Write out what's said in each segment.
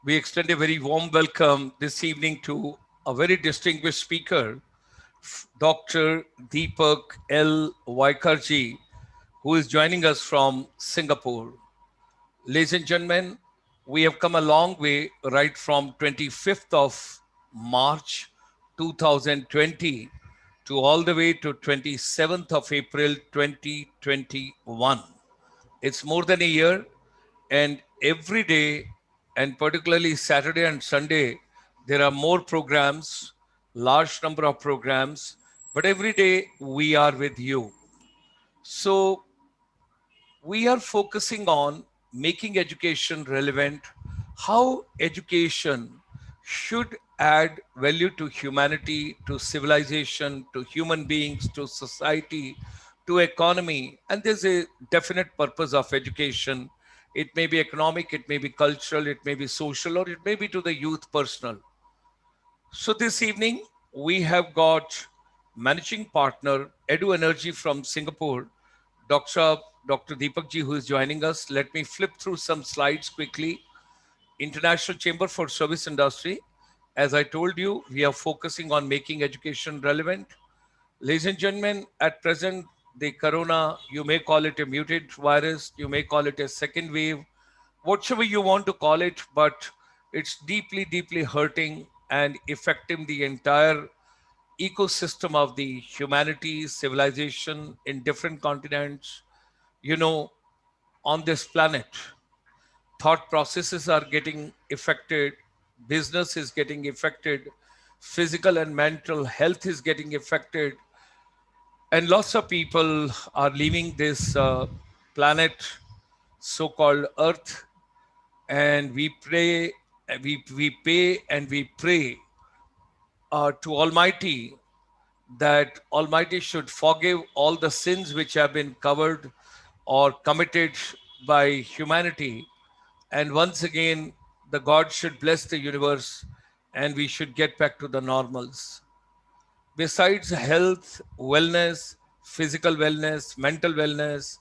We extend a very warm welcome this evening to a very distinguished speaker, Dr. Deepak L. Vaikarji, who is joining us from Singapore. Ladies and gentlemen, we have come a long way right from 25th of March 2020 to all the way to 27th of April 2021. It's more than a year, and every day, and particularly Saturday and Sunday, there are more programs, large number of programs, but every day we are with you. So we are focusing on making education relevant, how education should add value to humanity, to civilization, to human beings, to society, to economy. And there's a definite purpose of education. It may be economic, it may be cultural, it may be social, or it may be to the youth personal. So this evening, we have got managing partner Edu Energy from Singapore, Dr. Dr. Deepak ji, who is joining us. Let me flip through some slides quickly. International Chamber for Service Industry. As I told you, we are focusing on making education relevant. Ladies and gentlemen, at present, the corona, you may call it a mutant virus, you may call it a second wave, whatever you want to call it, but it's deeply, deeply hurting and affecting the entire ecosystem of the humanity, civilization in different continents, you know, on this planet. Thought processes are getting affected, business is getting affected, physical and mental health is getting affected, and lots of people are leaving this planet, so-called Earth, and we pray, we pay and we pray to Almighty that Almighty should forgive all the sins which have been covered or committed by humanity. And once again, the God should bless the universe and we should get back to the normals. Besides health, wellness, physical wellness, mental wellness,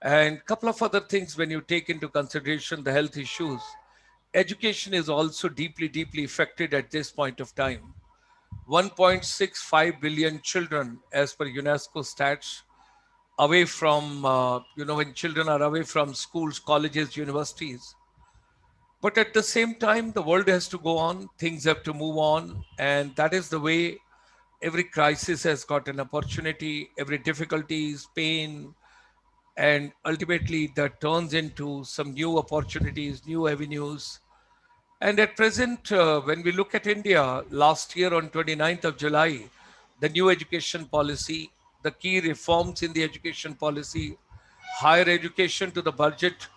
and couple of other things when you take into consideration the health issues, education is also deeply, deeply affected at this point of time. 1.65 billion children, as per UNESCO stats, away from, when children are away from schools, colleges, universities. But at the same time, the world has to go on, things have to move on, and that is the way every crisis has got an opportunity, every difficulties, pain, and ultimately that turns into some new opportunities, new avenues. And at present, when we look at India, last year on 29th of July, the new education policy, the key reforms in the education policy, higher education to the budget,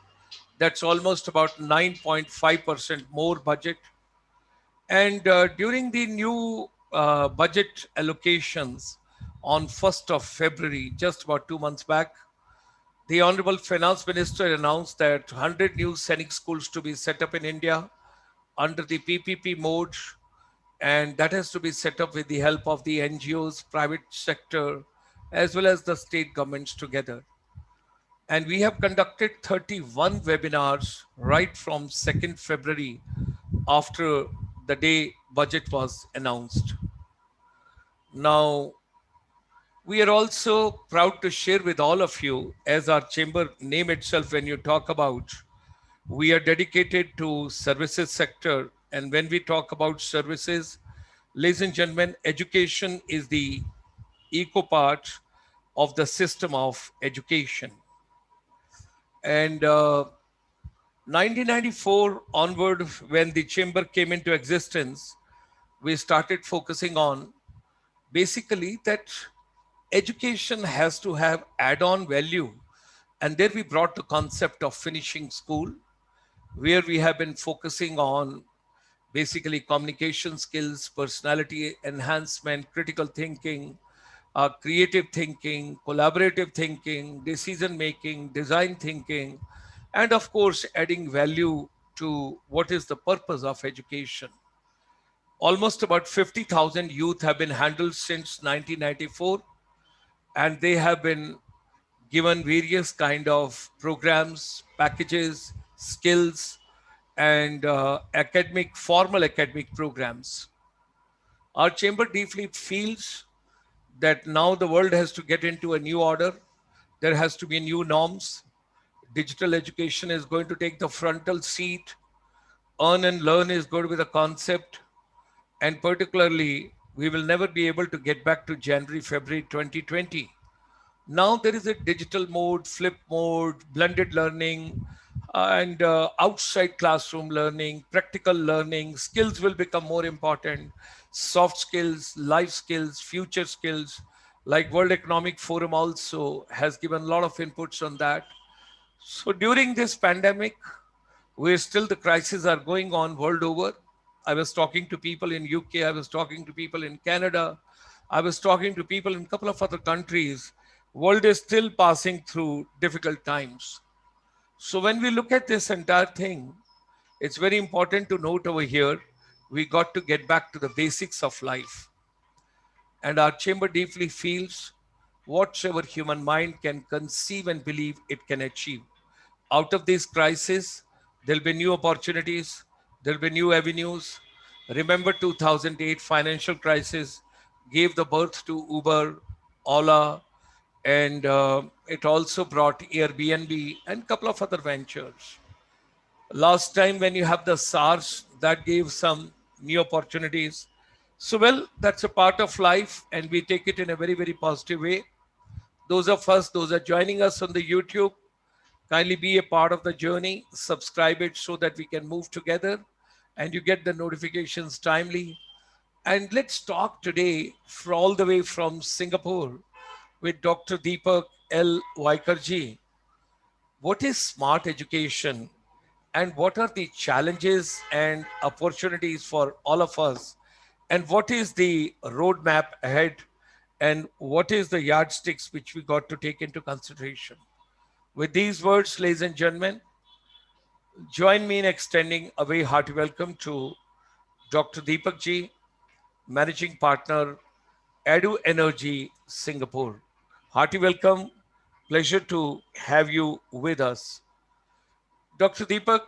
that's almost about 9.5% more budget. And during the new budget allocations on 1st of February, just about 2 months back, the Honorable Finance Minister announced that 100 new Sainik schools to be set up in India under the PPP mode, and that has to be set up with the help of the NGOs, private sector, as well as the state governments together. And we have conducted 31 webinars right from 2nd February after the day budget was announced. Now, we are also proud to share with all of you, as our chamber name itself, when you talk about, we are dedicated to services sector. And when we talk about services, ladies and gentlemen, education is the eco part of the system of education. And 1994 onward, when the chamber came into existence, we started focusing on basically that education has to have add-on value. And there we brought the concept of finishing school, where we have been focusing on basically communication skills, personality enhancement, critical thinking, creative thinking, collaborative thinking, decision making, design thinking, and of course, adding value to what is the purpose of education. Almost about 50,000 youth have been handled since 1994, and they have been given various kind of programs, packages, skills, and formal academic programs. Our chamber deeply feels that now the world has to get into a new order. There has to be new norms. Digital education is going to take the frontal seat. Earn and learn is going to be the concept. And particularly, we will never be able to get back to January, February 2020. Now there is a digital mode, flip mode, blended learning, and outside classroom learning, practical learning. Skills will become more important. Soft skills, life skills, future skills. Like World Economic Forum also has given a lot of inputs on that. So during this pandemic, where still the crises are going on world over. I was talking to people in UK, I was talking to people in Canada, I was talking to people in a couple of other countries. World is still passing through difficult times. So when we look at this entire thing, it's very important to note over here, we got to get back to the basics of life. And our chamber deeply feels whatsoever human mind can conceive and believe it can achieve. Out of this crisis, there'll be new opportunities, there'll be new avenues. Remember 2008 financial crisis gave the birth to Uber, Ola, and it also brought Airbnb and a couple of other ventures. Last time when you have the SARS, that gave some new opportunities. So, well, that's a part of life and we take it in a very, very positive way. Those of us, those are joining us on the YouTube, kindly be a part of the journey, subscribe it so that we can move together and you get the notifications timely. And let's talk today for all the way from Singapore with Dr. Deepak L. Vaikarji. What is smart education and what are the challenges and opportunities for all of us? And what is the roadmap ahead? And what is the yardsticks which we got to take into consideration? With these words, ladies and gentlemen, join me in extending a very hearty welcome to Dr. Deepak Ji, Managing Partner, Edu Energy, Singapore. Hearty welcome. Pleasure to have you with us. Dr. Deepak,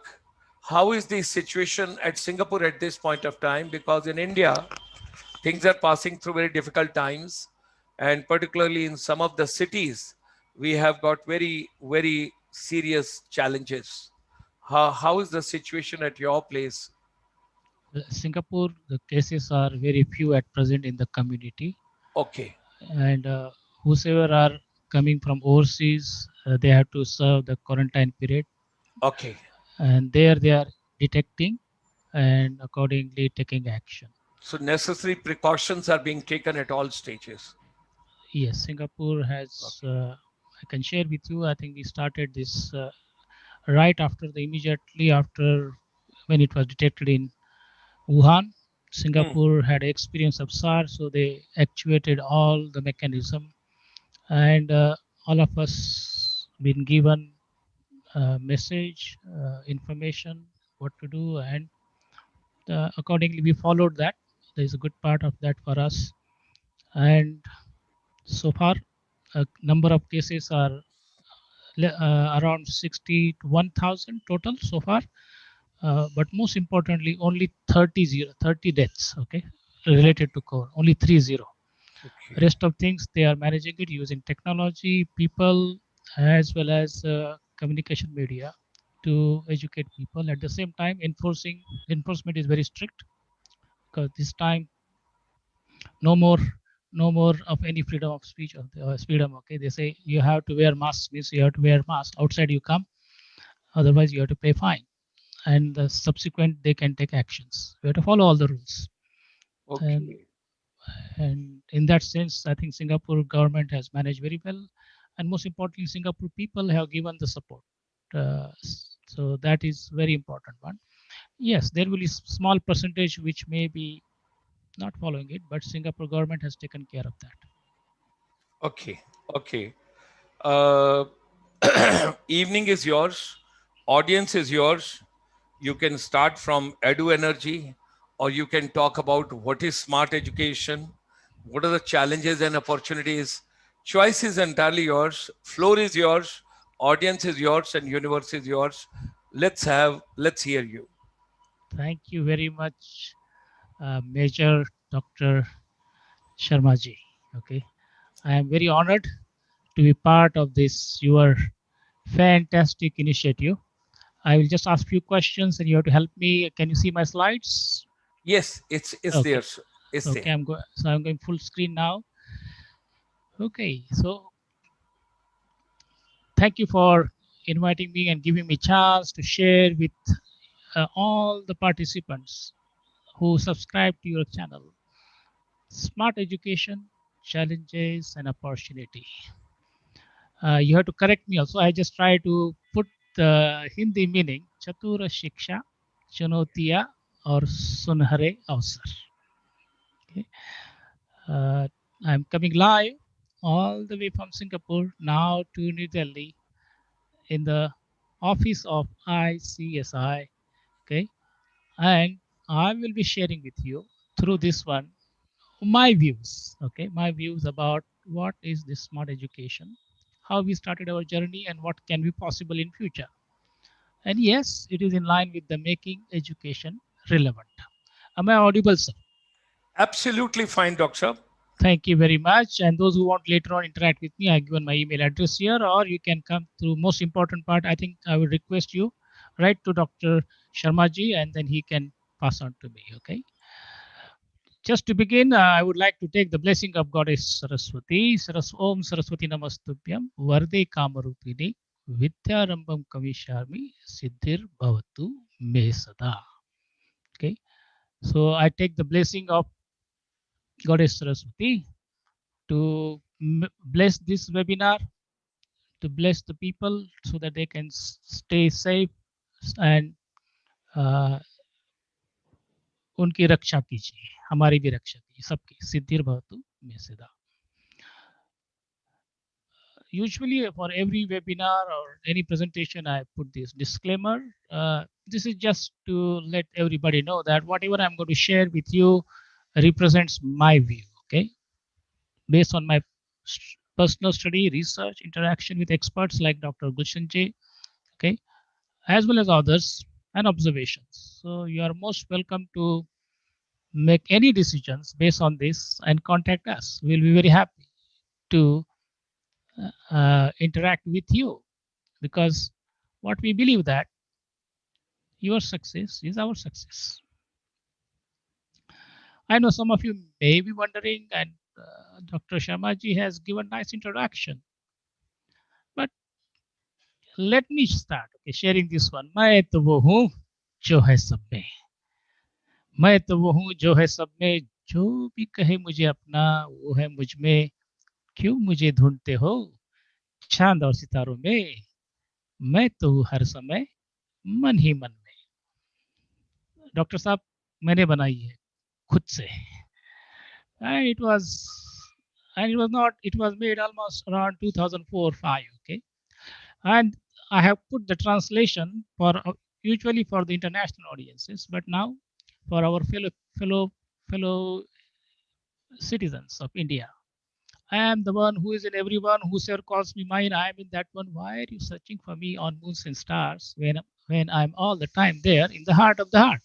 how is the situation at Singapore at this point of time? Because in India, things are passing through very difficult times, and particularly in some of the cities, we have got very, very serious challenges. How is the situation at your place? Singapore, the cases are very few at present in the community, Okay, and whosoever are coming from overseas, they have to serve the quarantine period, okay. and there they are detecting and accordingly taking action. So necessary precautions are being taken at all stages. Yes, Singapore has. Okay. I can share with you. I think we started this right after the immediately after when it was detected in Wuhan. Hmm. Singapore had experience of SARS, so they actuated all the mechanism, and all of us been given message, information, what to do, and accordingly we followed that. There is a good part of that for us, and so far, a number of cases are around 61,000 total so far. But most importantly, only 30 deaths, okay, related to COVID, only 30. Okay. Rest of things, they are managing it using technology, people, as well as communication media to educate people. At the same time, enforcement is very strict because this time no more no more of any freedom of speech or freedom. Okay, they say you have to wear masks, means you have to wear mask outside you come, otherwise you have to pay fine, and the subsequent they can take actions. We have to follow all the rules, and Okay. in that sense, I think Singapore government has managed very well, and most importantly, Singapore people have given the support. So that is very important one. Yes, there will be small percentage which may be not following it, but Singapore government has taken care of that. Okay. Okay. Uh, evening is yours. Audience is yours. You can start from Edu Energy, or you can talk about what is smart education, what are the challenges and opportunities. Choice is entirely yours. Floor is yours. Audience is yours, and universe is yours. Let's hear you. Thank you very much, Major Dr. Sharma ji. Okay, I am very honored to be part of this your fantastic initiative. I will just ask few questions and you have to help me. Can you see my slides? Yes, it's Okay. there. It's Okay, there. I'm going full screen now. Okay, so thank you for inviting me and giving me chance to share with all the participants who subscribe to your channel. Smart education, challenges and opportunity. You have to correct me also. I just try to put the Hindi meaning. Chatura Shiksha, Chunotiya or Sunhare Avsar. Okay. Uh, I'm coming live all the way from Singapore now to New Delhi in the office of ICSI. Okay. And I will be sharing with you through this one my views. Okay. My views about what is this smart education, how we started our journey, and what can be possible in future. And yes, it is in line with the making education relevant. Am I audible, sir? Absolutely fine, doctor. Thank you very much. And those who want later on interact with me, I've given my email address here, or you can come through most important part. I think I will request you write to Dr. Sharma ji and then he can pass on to me. Okay. Just to begin, I would like to take the blessing of Goddess Saraswati. Om Saraswati Namastubhyam Varde Kamarupini Vidyarambam Kavisharmi Siddhir Bhavatu Me Sada. Okay. So I take the blessing of Goddess Saraswati to bless this webinar, to bless the people so that they can stay safe and uh, उनकी रक्षा कीजिए, हमारी भी रक्षा कीजिए, सबकी सिद्धिर भवतु मे सदा. Usually for every webinar or any presentation I put this disclaimer. This is just to let everybody know that whatever I'm going to share with you represents my view. Okay, based on my personal study, research, interaction with experts like Dr. Gulshan Ji, okay, as well as others, and observations. So you are most welcome to make any decisions based on this and contact us. We'll be very happy to interact with you because what we believe that your success is our success. I know some of you may be wondering, and Dr. Sharmaji has given nice introduction, but let me start. Okay, sharing this one. मैं तो वो हूँ जो है सब में. मैं तो वो हूँ जो है सब में. जो भी कहे मुझे अपना वो है मुझ में. क्यों मुझे ढूंढते हो चांद और सितारों में. मैं तो हूँ हर समय मन ही मन में. डॉक्टर साहब मैंने बनाई है खुद से. And it was not, it was made almost around 2004-5. Okay, and I have put the translation for usually for the international audiences, but now for our fellow citizens of India. I am the one who is in everyone. Whosoever calls me mine, I am in that one. Why are you searching for me on moons and stars when I'm all the time there in the heart of the heart?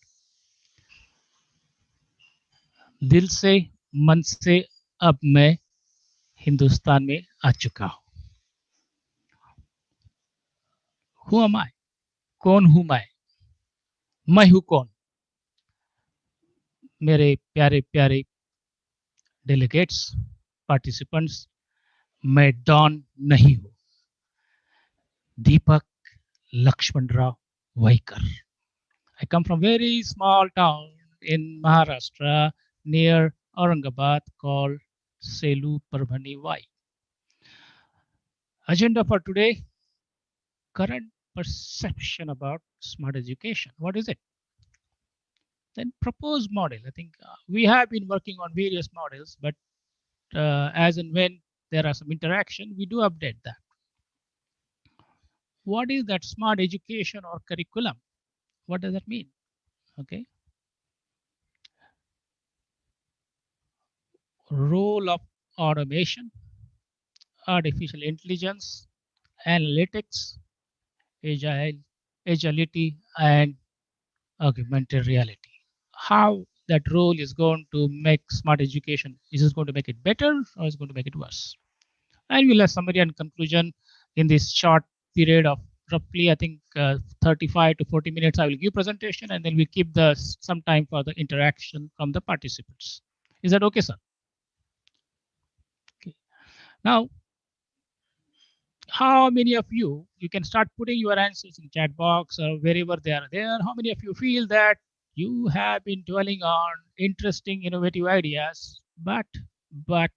दिल से मन से अब मैं हिंदुस्तान में आ चुका हूँ. Who am I? कौन हूँ मैं हूँ कौन? मेरे प्यारे प्यारे डेलीगेट्स, पार्टिसिपेंट्स, मैं डॉन नहीं हूँ. दीपक Lakshman Rao वाइकर. I come from very small town in Maharashtra near Aurangabad called Selu Parbhani Vai. Agenda for today, current perception about smart education. What is it? Then proposed model. I think we have been working on various models, but as and when there are some interaction, we do update that. What is that smart education or curriculum? What does that mean? Okay. Role of automation, artificial intelligence, analytics, agile, agility, and augmented reality. How that role is going to make smart education? Is it going to make it better or is it going to make it worse? And we'll have summary and conclusion in this short period of roughly, I think, 35 to 40 minutes. I will give presentation and then we keep some time for the interaction from the participants. Is that okay, sir? Okay. Now, how many of you can start putting your answers in chat box or wherever they are there. How many of you feel that you have been dwelling on interesting, innovative ideas, but, but,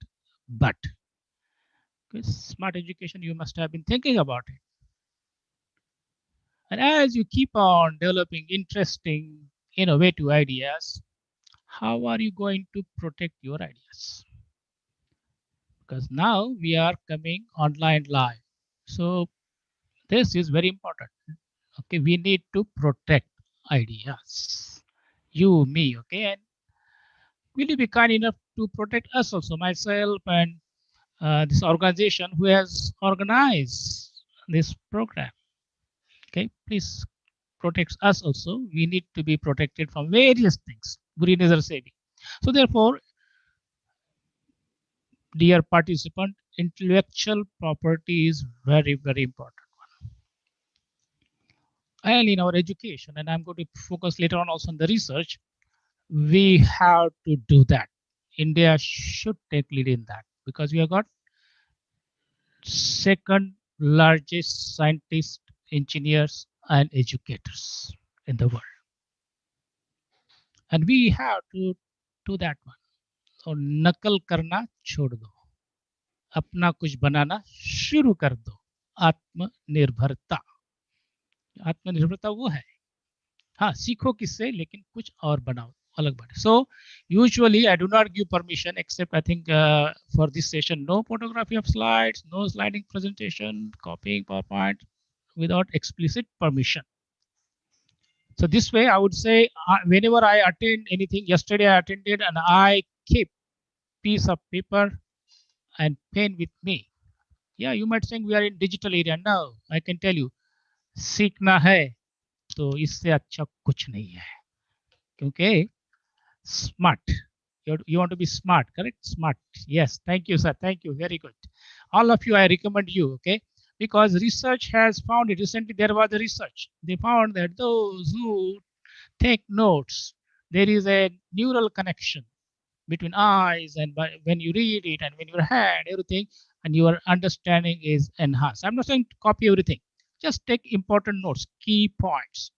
because smart education, you must have been thinking about it. And as you keep on developing interesting, innovative ideas, how are you going to protect your ideas? Because now we are coming online live. So this is very important. Okay, we need to protect ideas. You, me, okay? And will you be kind enough to protect us also, myself and this organization who has organized this program? Okay, please protect us also. We need to be protected from various things. Guru Nazar Sevi. So therefore, dear participant, intellectual property is very, very important. And in our education, and I'm going to focus later on also on the research, we have to do that. India should take lead in that because we have got second largest scientists, engineers, and educators in the world. And we have to do that one. So नकल करना छोड़ दो, अपना कुछ बनाना शुरू कर दो. आत्मनिर्भरता, आत्मनिर्भरता वो है. हाँ, सीखो किससे, लेकिन कुछ और बनाओ, अलग बने. So usually I do not give permission except I think for this session, no photography of slides, no sliding presentation, copying PowerPoint without explicit permission. So this way I would say whenever I attend anything, yesterday I attended and I keep piece of paper and pen with me. Yeah, you might think we are in digital area. No, I can tell you, सीखना है तो इससे अच्छा कुछ नहीं है, क्योंकि smart. You want to be smart, correct? Smart. Yes. Thank you, sir. Thank you. Very good. All of you, I recommend you, okay? Because research has found it. Recently, there was a research. They found that those who take notes, there is a neural connection between eyes and when you read it and when your hand, everything, and your understanding is enhanced. I'm not saying to copy everything. Just take important notes, key points.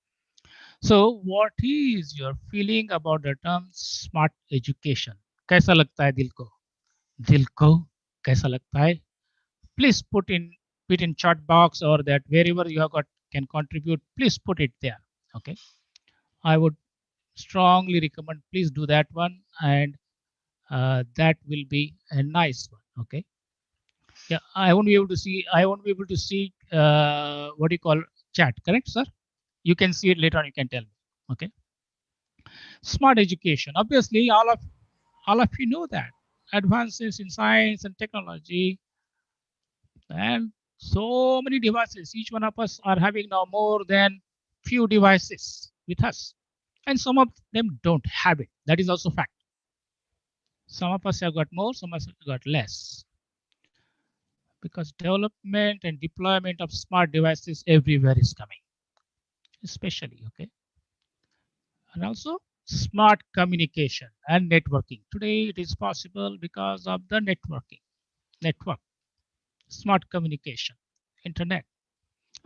So, what is your feeling about the term smart education? कैसा लगता है दिल को? दिल को कैसा लगता है? Please put in chat box or that wherever you have got can contribute. Please put it there. Okay, I would strongly recommend. Please do that one, and that will be a nice one. Okay. Yeah, I won't be able to see. I won't be able to see what do you call chat. Correct, sir? You can see it later on. You can tell me. Okay. Smart education. Obviously, all of you know that advances in science and technology and so many devices. Each one of us are having now more than few devices with us, and some of them don't have it. That is also fact. Some of us have got more, some of us have got less. Because development and deployment of smart devices everywhere is coming, especially okay. And also smart communication and networking. Today it is possible because of the network, smart communication, internet.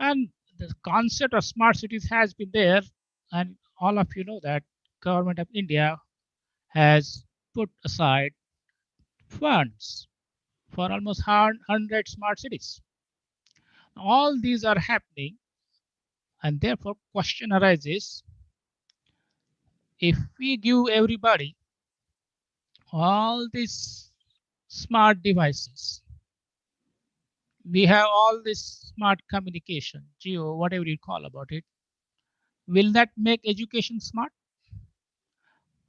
And the concept of smart cities has been there, and all of you know that government of India has put aside funds for almost 100 smart cities. All these are happening, and therefore question arises, if we give everybody all these smart devices, we have all this smart communication, geo, whatever you call about it, will that make education smart?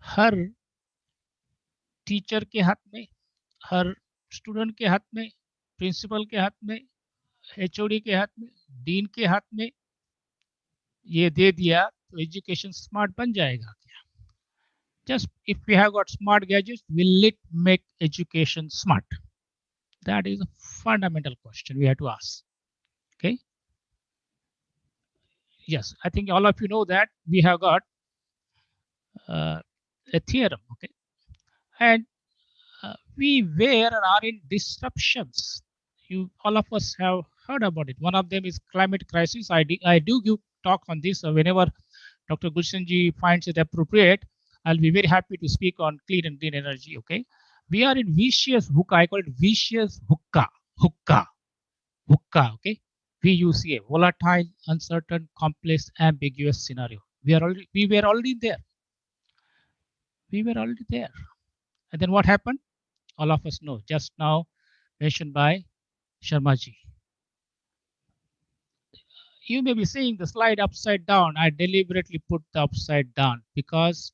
Her teacher के हाथ में, हर student के हाथ में, principal के हाथ में, HOD के हाथ में, डीन के हाथ में ये दे दिया तो एजुकेशन स्मार्ट बन जाएगा क्या? Just if we have got smart gadgets, will it make education smart? That is a fundamental question we have to ask. Okay. Yes, I think all of you know that we have got a theorem. Okay, and we were or are in disruptions. You all of us have heard about it. One of them is climate crisis. I do give talk on this whenever Dr. Gulshanji finds it appropriate. I'll be very happy to speak on clean and green energy. Okay, we are in vicious hookah. I call it vicious hookah. Okay, VUCA, volatile, uncertain, complex, ambiguous scenario. We were already there. We were already there. And then what happened? All of us know. Just now mentioned by Sharmaji. You may be seeing the slide upside down. I deliberately put the upside down because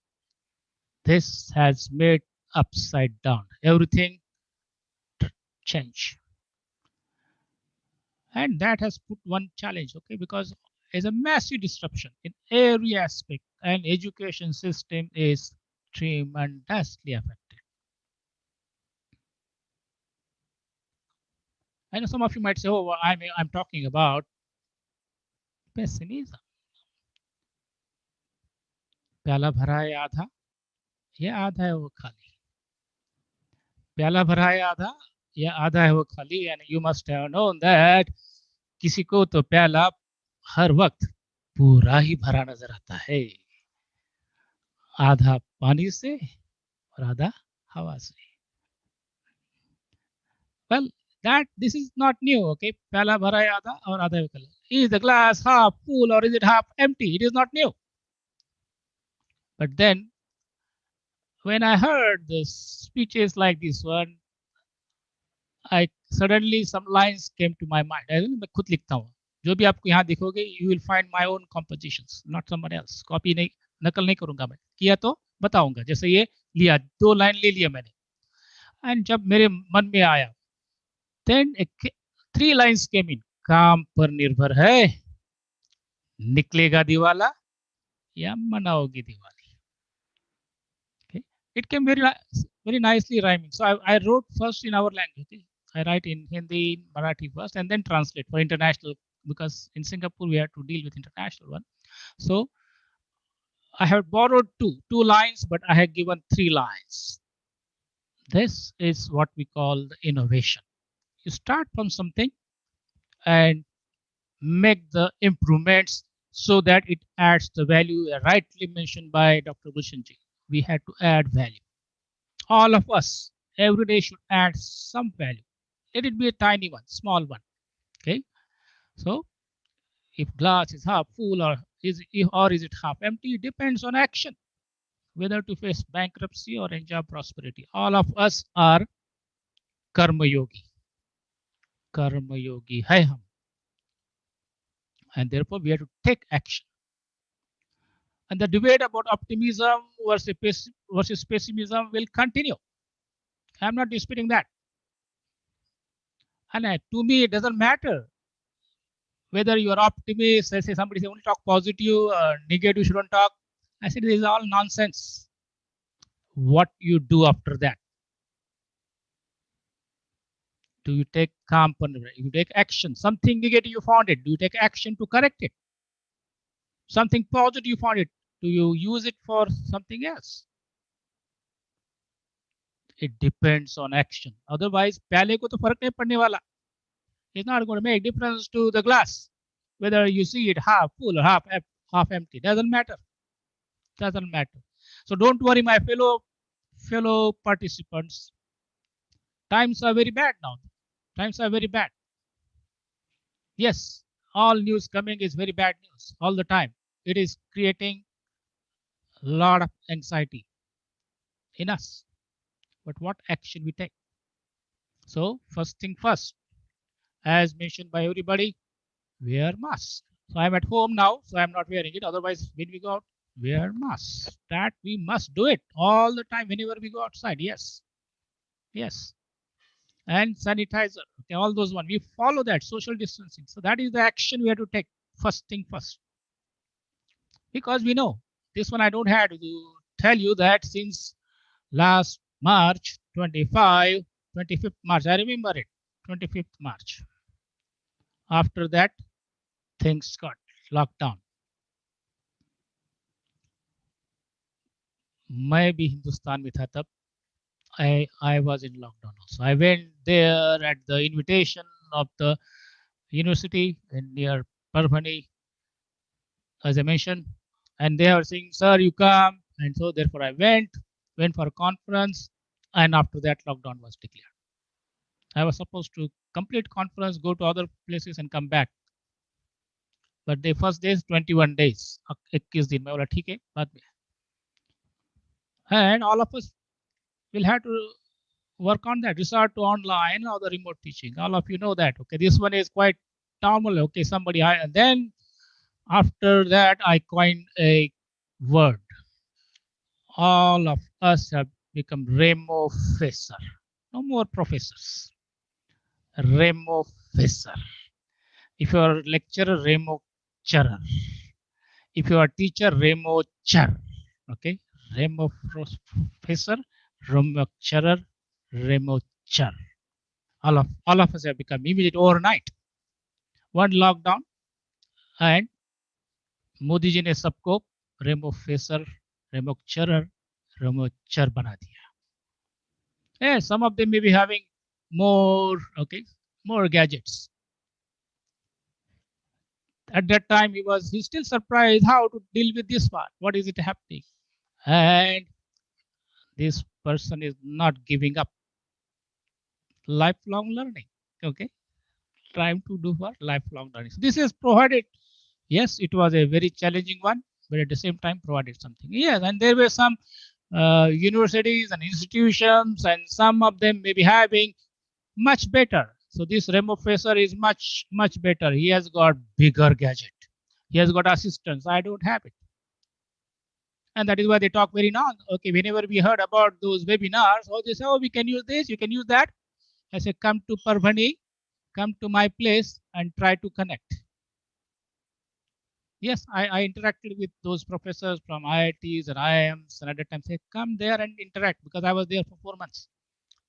this has made upside down. Everything change. And that has put one challenge, okay, because there's a massive disruption in every aspect, and education system is tremendously affected. I know some of you might say, oh, well, I'm talking about pessimism. प्याला भरा है आधा, ये आधा है वो खाली. प्याला भरा है आधा, ये आधा है वो खाली. And you must have known that किसी को तो प्याला हर वक्त पूरा ही भरा नजर आता है, आधा पानी से और आधा हवा से. Well, that this is not new. Okay, pehla bhara hai aadha aur aadha hai khala. Is the glass half full or is it half empty? It is not new. But then, when I heard the speeches like this one, I suddenly some lines came to my mind. मैं खुद लिखता हूँ. जो भी आपको यहाँ दिखोगे, you will find my own compositions, not someone else. Copy नहीं, नकल नहीं करूँगा मैं. किया तो बताऊंगा. जैसे ये लिया, 2 लाइन ले लिया मैंने. And जब मेरे मन में आया, then 3 lines came in. काम पर निर्भर है, निकलेगा दिवाला या मनाओगी Diwali. Okay, it came very nicely rhyming. So I wrote first in our language. Okay? I write in Hindi, Marathi first, and then translate for international, because in Singapore we have to deal with international one. So I have borrowed two lines, but I have given 3 lines. This is what we call the innovation. You start from something and make the improvements so that it adds the value, rightly mentioned by Dr. Gulshanji. We had to add value. All of us every day should add some value. Let it be a tiny one, small one. Okay. So if glass is half full or is it half empty, it depends on action. Whether to face bankruptcy or enjoy prosperity. All of us are karma yogi. Karma yogi hai hum. And therefore we have to take action. And the debate about optimism versus pessimism will continue. I'm not disputing that. And to me, it doesn't matter whether you are optimist. I say somebody say only talk positive, negative shouldn't talk. I said this is all nonsense. What you do after that? Do you take calm? You take action. Something negative you found it. Do you take action to correct it? Something positive you found it. Do you use it for something else? It depends on action. Otherwise, प्याले को तो फर्क नहीं पड़ने वाला. It's not going to make difference to the glass whether you see it half full or half empty. Doesn't matter. Doesn't matter. So don't worry, my fellow participants. Times are very bad now. Times are very bad. Yes, all news coming is very bad news all the time. It is creating a lot of anxiety in us. But what action we take? So first thing first, as mentioned by everybody, wear mask. So I'm at home now, so I'm not wearing it. Otherwise, when we go out, wear mask. That we must do it all the time whenever we go outside. Yes. Yes. And sanitizer. Okay, all those one. We follow that social distancing. So that is the action we have to take. First thing first. because we know this one. I don't have to tell you that since last March 25, 25th March, I remember it, 25th March. After that, things got locked down. मैं भी हिंदुस्तान में था तब. I was in lockdown also. I went there at the invitation of the university in near Parbhani, as I mentioned, and they were saying, "Sir, you come," and so therefore I went for a conference, and after that lockdown was declared. I was supposed to complete conference, go to other places, and come back. But the first day is 21 days. 21 दिन में बोला ठीक है बाद में. And all of us will have to work on that, resort to online or the remote teaching. All of you know that. Okay, this one is quite normal. Okay, somebody, and then after that, I coined a word. All of us have become Remofessor. No more professors. Remofessor. If you are lecturer, Remocharer. If you are teacher, Remochar. Okay, Remofessor, Remocharer, Remochar. All of us have become immediate overnight. One lockdown and Modi ji ने सबको Remofessor, Remocharer, Remochar बना दिया. Yeah, some of them may be having more, okay, more gadgets. At that time, he still surprised how to deal with this part. What is it happening? And this person is not giving up. Lifelong learning. Okay, trying to do for lifelong learning. So this is provided. Yes, it was a very challenging one, but at the same time provided something. Yes, and there were some universities and institutions, and some of them may be having much better. So this Remofessor is much better. He has got bigger gadget. He has got assistants. I don't have it. And that is why they talk very long. Okay, whenever we heard about those webinars, they say, oh, we can use this, you can use that. I say, come to Parbhani, come to my place and try to connect. Yes, I interacted with those professors from IITs and IIMs, and at that time say, come there and interact, because I was there for 4 months.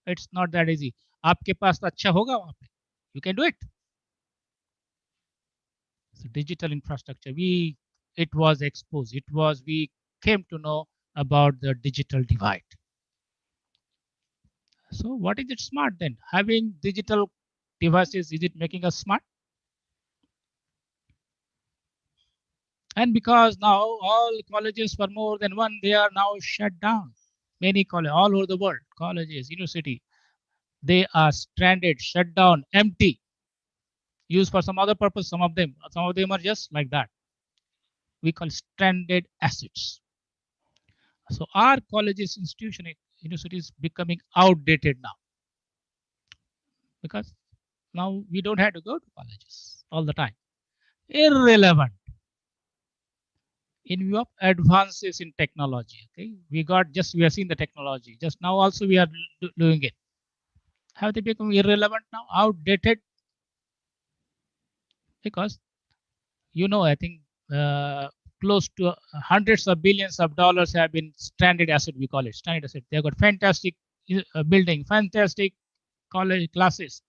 It's not that easy. आपके पास तो अच्छा होगा वहाँ पे. You can do it. So digital infrastructure, it was exposed. We came to know about the digital divide. So what is it smart then? Having digital devices, is it making us smart? And because now all colleges for more than one, they are now shut down. Many colleges all over the world, colleges, university, they are stranded, shut down, empty, used for some other purpose. Some of them are just like that. We call stranded assets. So our colleges, institution, universities becoming outdated now, because now we don't have to go to colleges all the time. Irrelevant. In view of advances in technology, okay, we have seen the technology. Just now also we are doing it. Have they become irrelevant now, outdated? Because I think close to hundreds of billions of dollars have been stranded asset. We call it stranded asset. They have got fantastic building, fantastic college classes,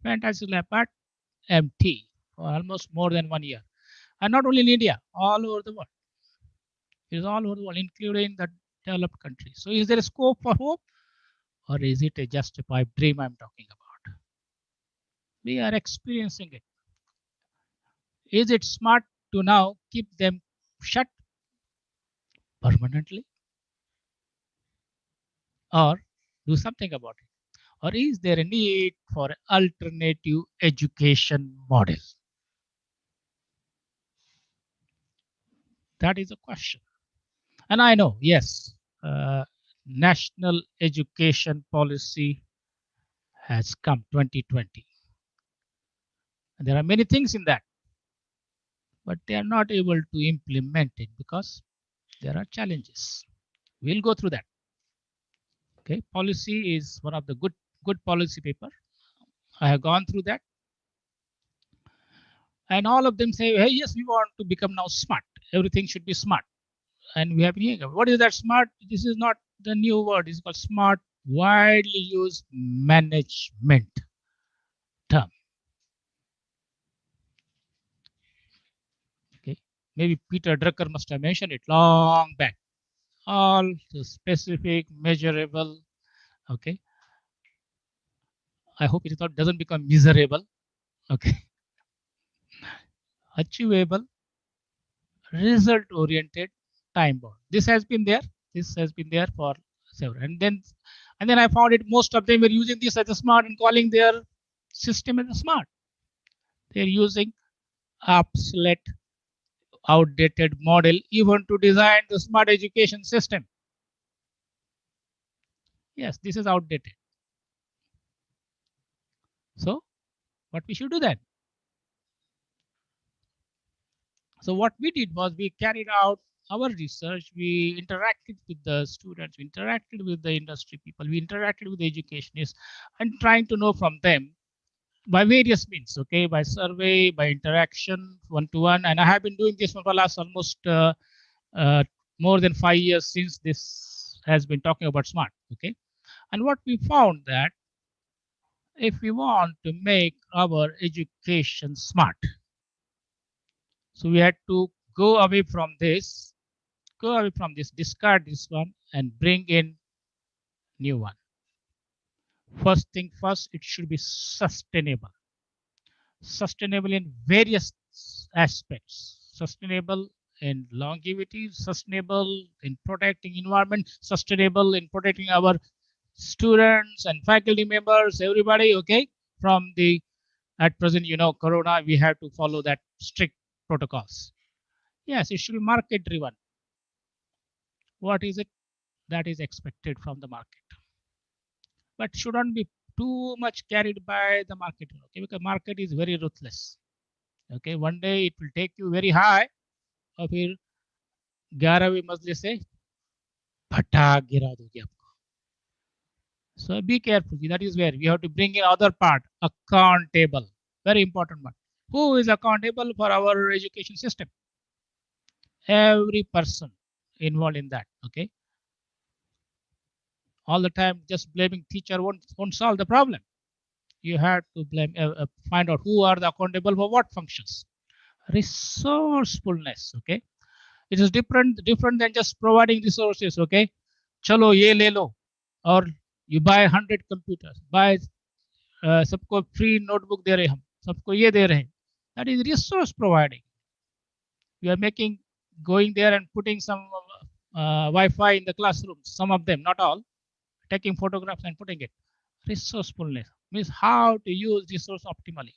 fantastic lab, but empty for almost more than 1 year. And not only in India, all over the world. It is all over the world, including the developed countries. So is there a scope for hope, or is it just a pipe dream I'm talking about? We are experiencing it. Is it smart to now keep them shut permanently, or do something about it? Or is there a need for alternative education model? That is a question. And I know, yes, national education policy has come 2020. And there are many things in that, but they are not able to implement it because there are challenges. We'll go through that. Okay, policy is one of the good policy paper. I have gone through that. And all of them say, hey, yes, we want to become now smart. everything should be smart. And we have been hearing, what is that smart? This is not the new word. It's called smart, widely used management term. Okay, maybe Peter Drucker must have mentioned it long back. All the specific, measurable. Okay, I hope it doesn't become miserable. Okay, achievable, result-oriented, time-bound. This has been there. This has been there for several. And then I found it. Most of them were using this as a smart and calling their system as a smart. They're using obsolete, outdated model even to design the smart education system. Yes, this is outdated. So what we should do then? So what we did was we carried out our research. We interacted with the students. We interacted with the industry people. We interacted with the educationists and trying to know from them by various means. Okay, by survey, by interaction, one to one. And I have been doing this for the last almost uh, more than 5 years since this has been talking about smart. Okay, and what we found that if we want to make our education smart, so we had to go away from this, discard this one, and bring in new one. First thing first, it should be sustainable. Sustainable in various aspects. Sustainable in longevity, sustainable in protecting environment, sustainable in protecting our students and faculty members, everybody. Okay, from the at present, corona, we have to follow that strict protocols. Yes, it should be market driven. What is it that is expected from the market? But shouldn't be too much carried by the market. Okay, because market is very ruthless. Okay, one day it will take you very high, और फिर 11वीं मंजिल से फटाक गिरा दोगे आपको. So be careful. That is where we have to bring in other part, accountable. Very important one. Who is accountable for our education system? Every person involved in that. Okay. All the time just blaming teacher won't solve the problem. You have to blame, find out who are the accountable for what functions. Resourcefulness. Okay. It is different than just providing resources. Okay. Chalo ye le lo, or you buy 100 computers, buy सबको free notebook दे रहे हम, सबको ये दे रहे हैं. That is resource providing. We are making, going there and putting some Wi-Fi in the classrooms. Some of them, not all, taking photographs and putting it. Resourcefulness means how to use resource optimally,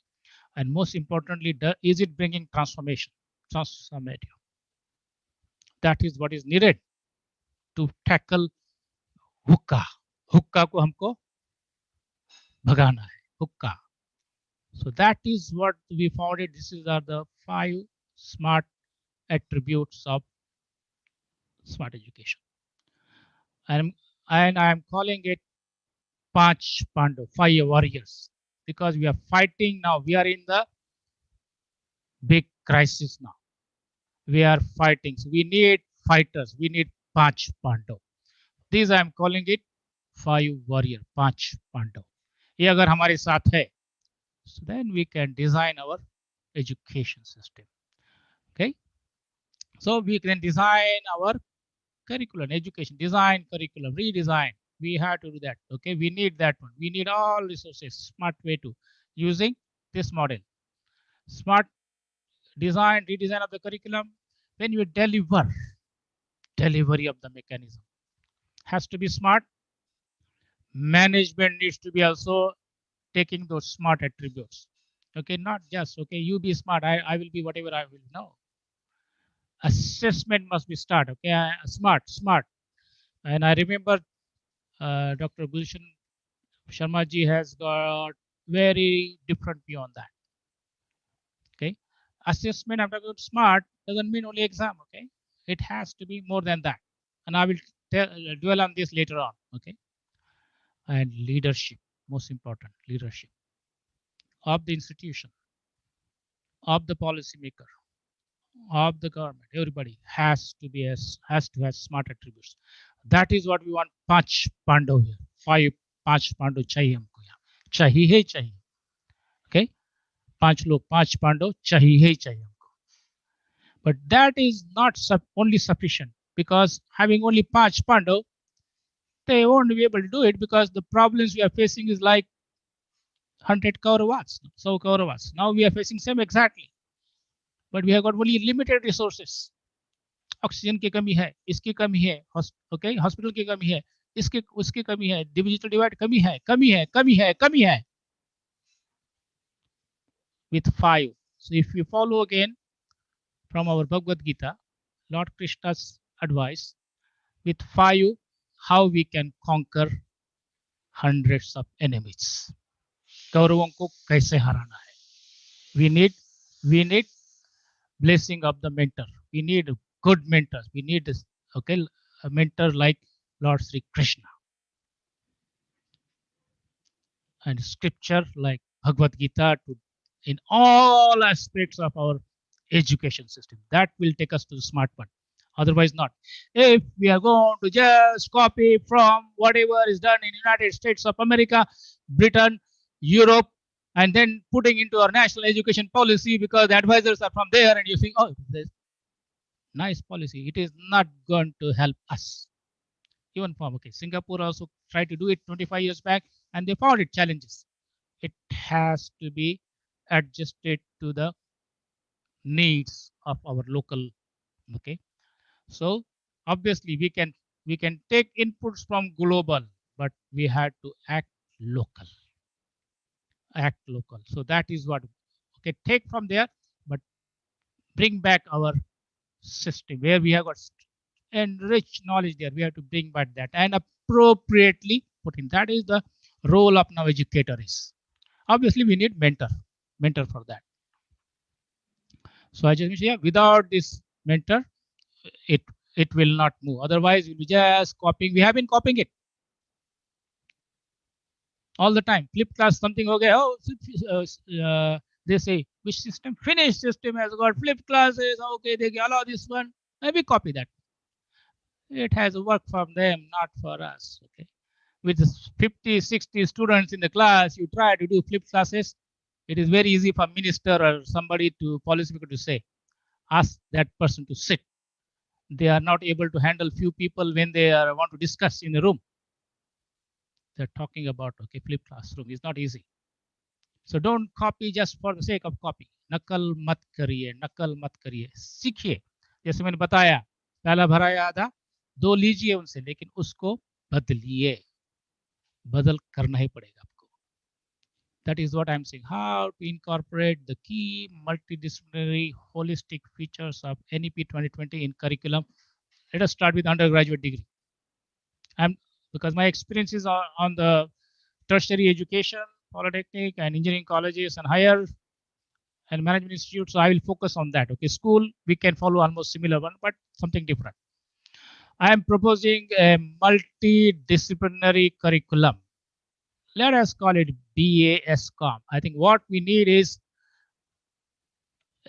and most importantly, is it bringing transformation, transformative? That is what is needed to tackle हुक्का. हुक्का को हमको भगाना है, हुक्का. So that is what we found it. This is are the 5 smart attributes of smart education. And I am calling it Panch Pandu, 5 warriors, because we are fighting now. We are in the big crisis now. We are fighting. So we need fighters. We need Panch Pandu. These I am calling it 5 warrior, Panch Pandu. ये अगर हमारे साथ है, so then we can design our education system. Okay, so we can design our curriculum, education design, curriculum redesign. We have to do that. Okay, we need that one. We need all resources, smart way to using this model. Smart design, redesign of the curriculum. When you deliver, delivery of the mechanism has to be smart. Management needs to be also taking those smart attributes. Okay, not just okay, you be smart, I will be whatever I will know. Assessment must be start. Okay, smart. And I remember Dr. Gulshan Sharma ji has got very different view on that. Okay, assessment after good smart doesn't mean only exam. Okay, it has to be more than that, and I will dwell on this later on. Okay, and leadership, most important, leadership of the institution, of the policymaker, of the government, everybody has to have smart attributes. That is what we want. Panch Pandav here. Five Panch Pandav chahiye humko yahan. Chahiye chahiye. Okay. पांच लोग पांच पांडव चाहिए ही चाहिए हमको. But that is not only sufficient, because having only पांच Pandav, they won't be able to do it, because the problems we are facing is like 100 Kauravas, so Kauravas. Now we are facing same exactly, but we have got only limited resources. Oxygen की कमी है, इसकी कमी है, okay, hospital की कमी है, इसकी उसकी कमी है, डिजिटल डिवाइड कमी है, कमी है, कमी है, कमी है. With 5. So if you follow again from our Bhagavad Gita, Lord Krishna's advice, with 5, how we can conquer hundreds of enemies. कौरवों को कैसे हराना है. We need blessing of the mentor. We need good mentors. We need a mentor like Lord Sri Krishna. And scripture like Bhagavad Gita in all aspects of our education system. That will take us to the smart one. Otherwise not. If we are going to just copy from whatever is done in United States of America, Britain, Europe, and then putting into our national education policy because the advisors are from there, and you think, oh, this nice policy. It is not going to help us. Even from Singapore also tried to do it 25 years back, and they found it challenges. It has to be adjusted to the needs of our local. Okay, so obviously we can take inputs from global, but we had to act local. So that is what, take from there, but bring back our system where we have got enriched knowledge there. We have to bring back that and appropriately put in. That is the role of now educator is. Obviously we need mentor for that. So I just mentioned, without this mentor, it will not move. Otherwise we'll be just copying. We have been copying it all the time. Flip class something okay. Oh, they say which system? Finnish system has got flipped classes. Okay, they allow this one. Maybe copy that. It has worked for them, not for us. Okay, with 50, 60 students in the class, you try to do flipped classes. It is very easy for minister or somebody to policymaker to say, ask that person to sit. They are not able to handle few people when they want to discuss in a room. They're talking about flipped classroom. It's not easy. So don't copy just for the sake of copy. नकल मत करिए, सीखिए. जैसे मैंने बताया, पहला भराया आधा, 2 लीजिए उनसे, लेकिन उसको बदलिए. बदल करना ही पड़ेगा आपको. That is what I'm saying. How to incorporate the key multidisciplinary holistic features of NEP 2020 in curriculum. Let us start with undergraduate degree. Because my experience is on the tertiary education, polytechnic and engineering colleges and higher and management institutes. So I will focus on that. Okay, school, we can follow almost similar one, but something different. I am proposing a multidisciplinary curriculum. Let us call it BASCOM. I think what we need is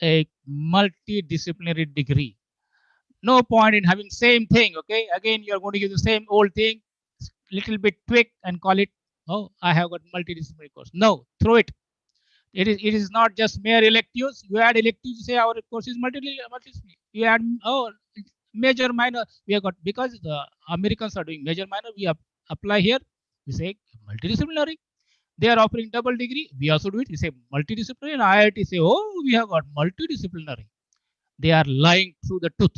a multidisciplinary degree. No point in having same thing. Okay, again you are going to use the same old thing, little bit tweak and call it, oh, I have got multidisciplinary course. No, throw it. It is not just mere electives. You add electives, you say our course is multidisciplinary. You add major minor. We have got, because the Americans are doing major minor, we apply here. We say multidisciplinary. They are offering double degree. We also do it. We say multidisciplinary. And IIT say, oh, we have got multidisciplinary. They are lying through the tooth.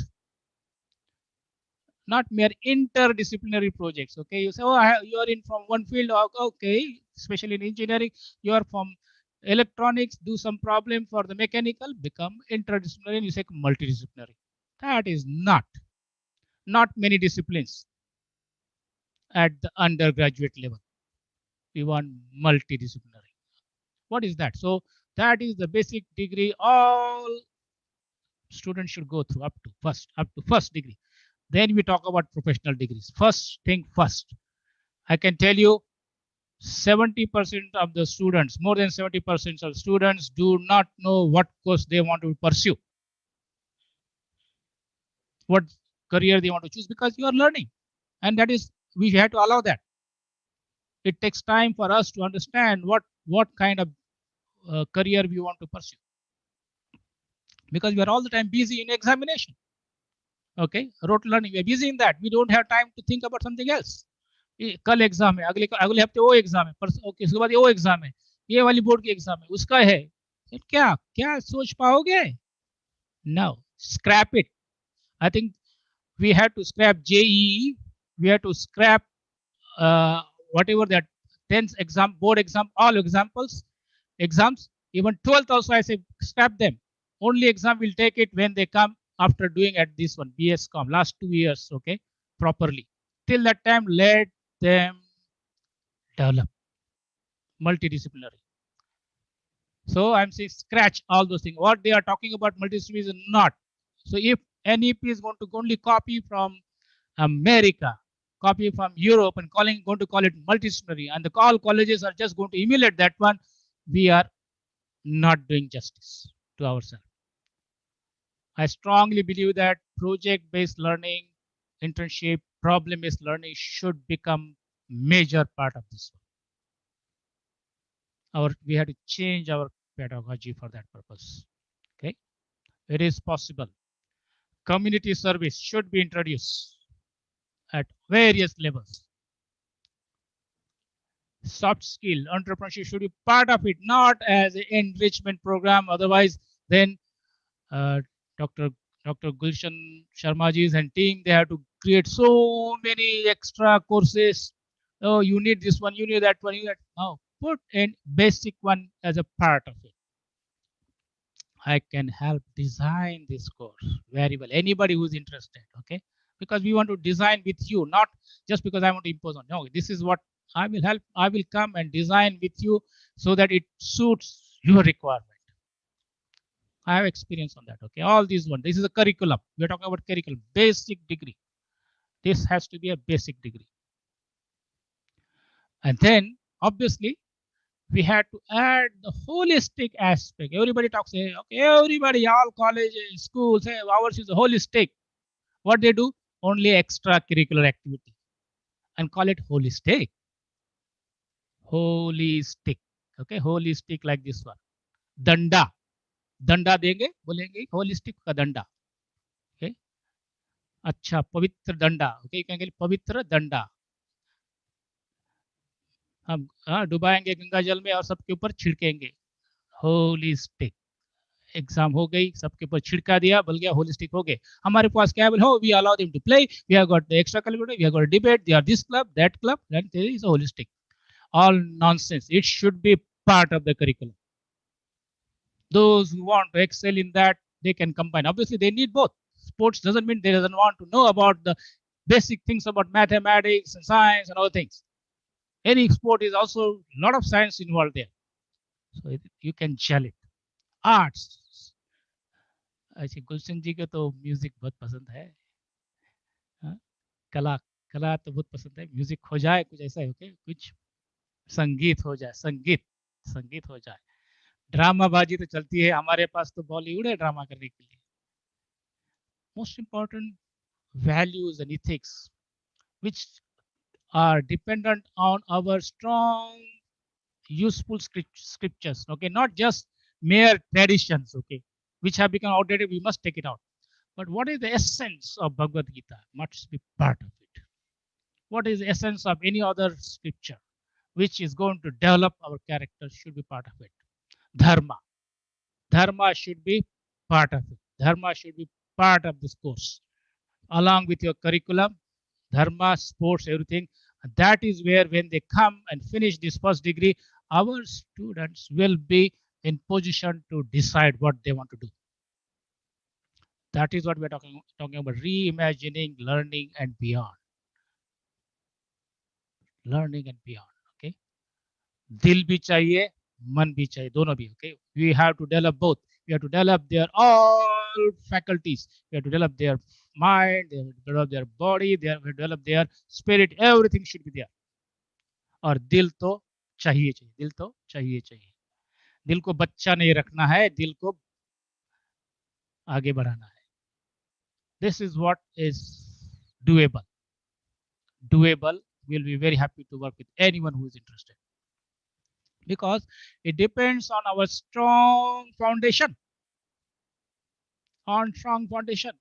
Not mere interdisciplinary projects. Okay, you say, oh, you are in from one field. Okay, especially in engineering, you are from electronics, do some problem for the mechanical, become interdisciplinary, and you say multidisciplinary. That is not many disciplines at the undergraduate level. We want multidisciplinary. What is that? So that is the basic degree all students should go through up to first degree. Then we talk about professional degrees. First thing first, I can tell you 70% of the students, more than 70% of students do not know what course they want to pursue. what career they want to choose, because you are learning, and that is, we have to allow that. It takes time for us to understand what kind of career we want to pursue, because we are all the time busy in examination. Okay, rote learning, we are busy in that, we don't have time to think about something else. कल exam है, अगले अगले हफ्ते वो exam है, परसों okay उसके बाद वो एग्जाम है, ये वाली बोर्ड की एग्जाम है, उसका है, फिर क्या क्या सोच पाओगे? No, scrap it. I think we have to scrap JEE, we have to scrap uh, whatever that 10th exam, board exam, all exams, even 12th also I say scrap them. Only exam will take it when they come after doing at this one, BScom, last 2 years, okay, properly. Till that time, let them develop multidisciplinary. So I'm saying scratch all those things. What they are talking about multidisciplinary is not. So if NEP is going to only copy from America, copy from Europe, and going to call it multidisciplinary, and the all colleges are just going to emulate that one, we are not doing justice to ourselves. I strongly believe that project-based learning, internship, problem-based learning should become major part of this. We have to change our pedagogy for that purpose. Okay, it is possible. Community service should be introduced at various levels. Soft skill, entrepreneurship should be part of it, not as an enrichment program. Otherwise, then uh, Dr. Dr. Gulshan Sharmaji's and team, they have to create so many extra courses. Oh, you need this one, you need that one, you need that. No, put in basic one as a part of it. I can help design this course very well. Anybody who's interested, okay? Because we want to design with you, not just because I want to impose on. No, this is what I will help. I will come and design with you so that it suits your requirement. I have experience on that. Okay, all these one. This is a curriculum. We are talking about curriculum, basic degree. This has to be a basic degree. And then obviously we had to add the holistic aspect. Everybody talks, okay, everybody, all colleges, schools, hey, ours is a holistic. What they do? Only extracurricular activity and call it holistic. Holistic. Okay, holistic like this one. Danda. दंडा देंगे, बोलेंगे holistic का दंडा. Okay, अच्छा, पवित्र दंडा. Okay, कहेंगे पवित्र दंडा. हम डुबाएंगे गंगा जल में और सबके ऊपर छिड़केंगे. होलिस्टिक. एग्जाम हो गई, सबके ऊपर छिड़का दिया, बोल गया होलिस्टिक हो गए. हमारे पास क्या हो, we allow them to play, we have got the extra curricular, we have got debate, they are this club, that club, then there is a holistic. All nonsense. It should be part of the curriculum. Those who want to excel in that, they can combine. Obviously, they need both. Sports doesn't mean they doesn't want to know about the basic things about mathematics and science and other things. Any sport is also a lot of science involved there. So you can gel it. Arts. ऐसे गुलशन जी के तो music बहुत पसंद है. कला कला तो बहुत पसंद है. म्यूजिक हो जाए कुछ ऐसा है, okay? कुछ संगीत हो जाए, संगीत हो जाए. ड्रामाबाजी तो चलती है, हमारे पास तो बॉलीवुड है ड्रामा करने के लिए. Most important values and ethics which are dependent on our strong useful scriptures, okay, not just mere traditions, okay, which have become outdated, we must take it out. But what is the essence of Bhagavad Gita must be part of it. What is the essence of any other scripture which is going to develop our character should be part of it. Dharma should be part of it. Dharma should be part of this course along with your curriculum, dharma, sports, everything. That is where when they come and finish this first degree, our students will be in position to decide what they want to do. That is what we're talking about, reimagining learning and beyond. Learning and beyond, okay? Dil bhi chahiye, man bhi chahiye, dono bhi, okay? We have to develop both. We have to develop their all faculties. We have to develop their mind, they have to develop their body, they have to develop their spirit, everything should be there. और दिल तो चाहिए चाहिए, दिल तो चाहिए चाहिए. दिल को बच्चा नहीं रखना है, दिल को आगे बढ़ाना है. This is what is doable. Doable. We'll be very happy to work with anyone who is interested, because it depends on our strong foundation. On strong foundation.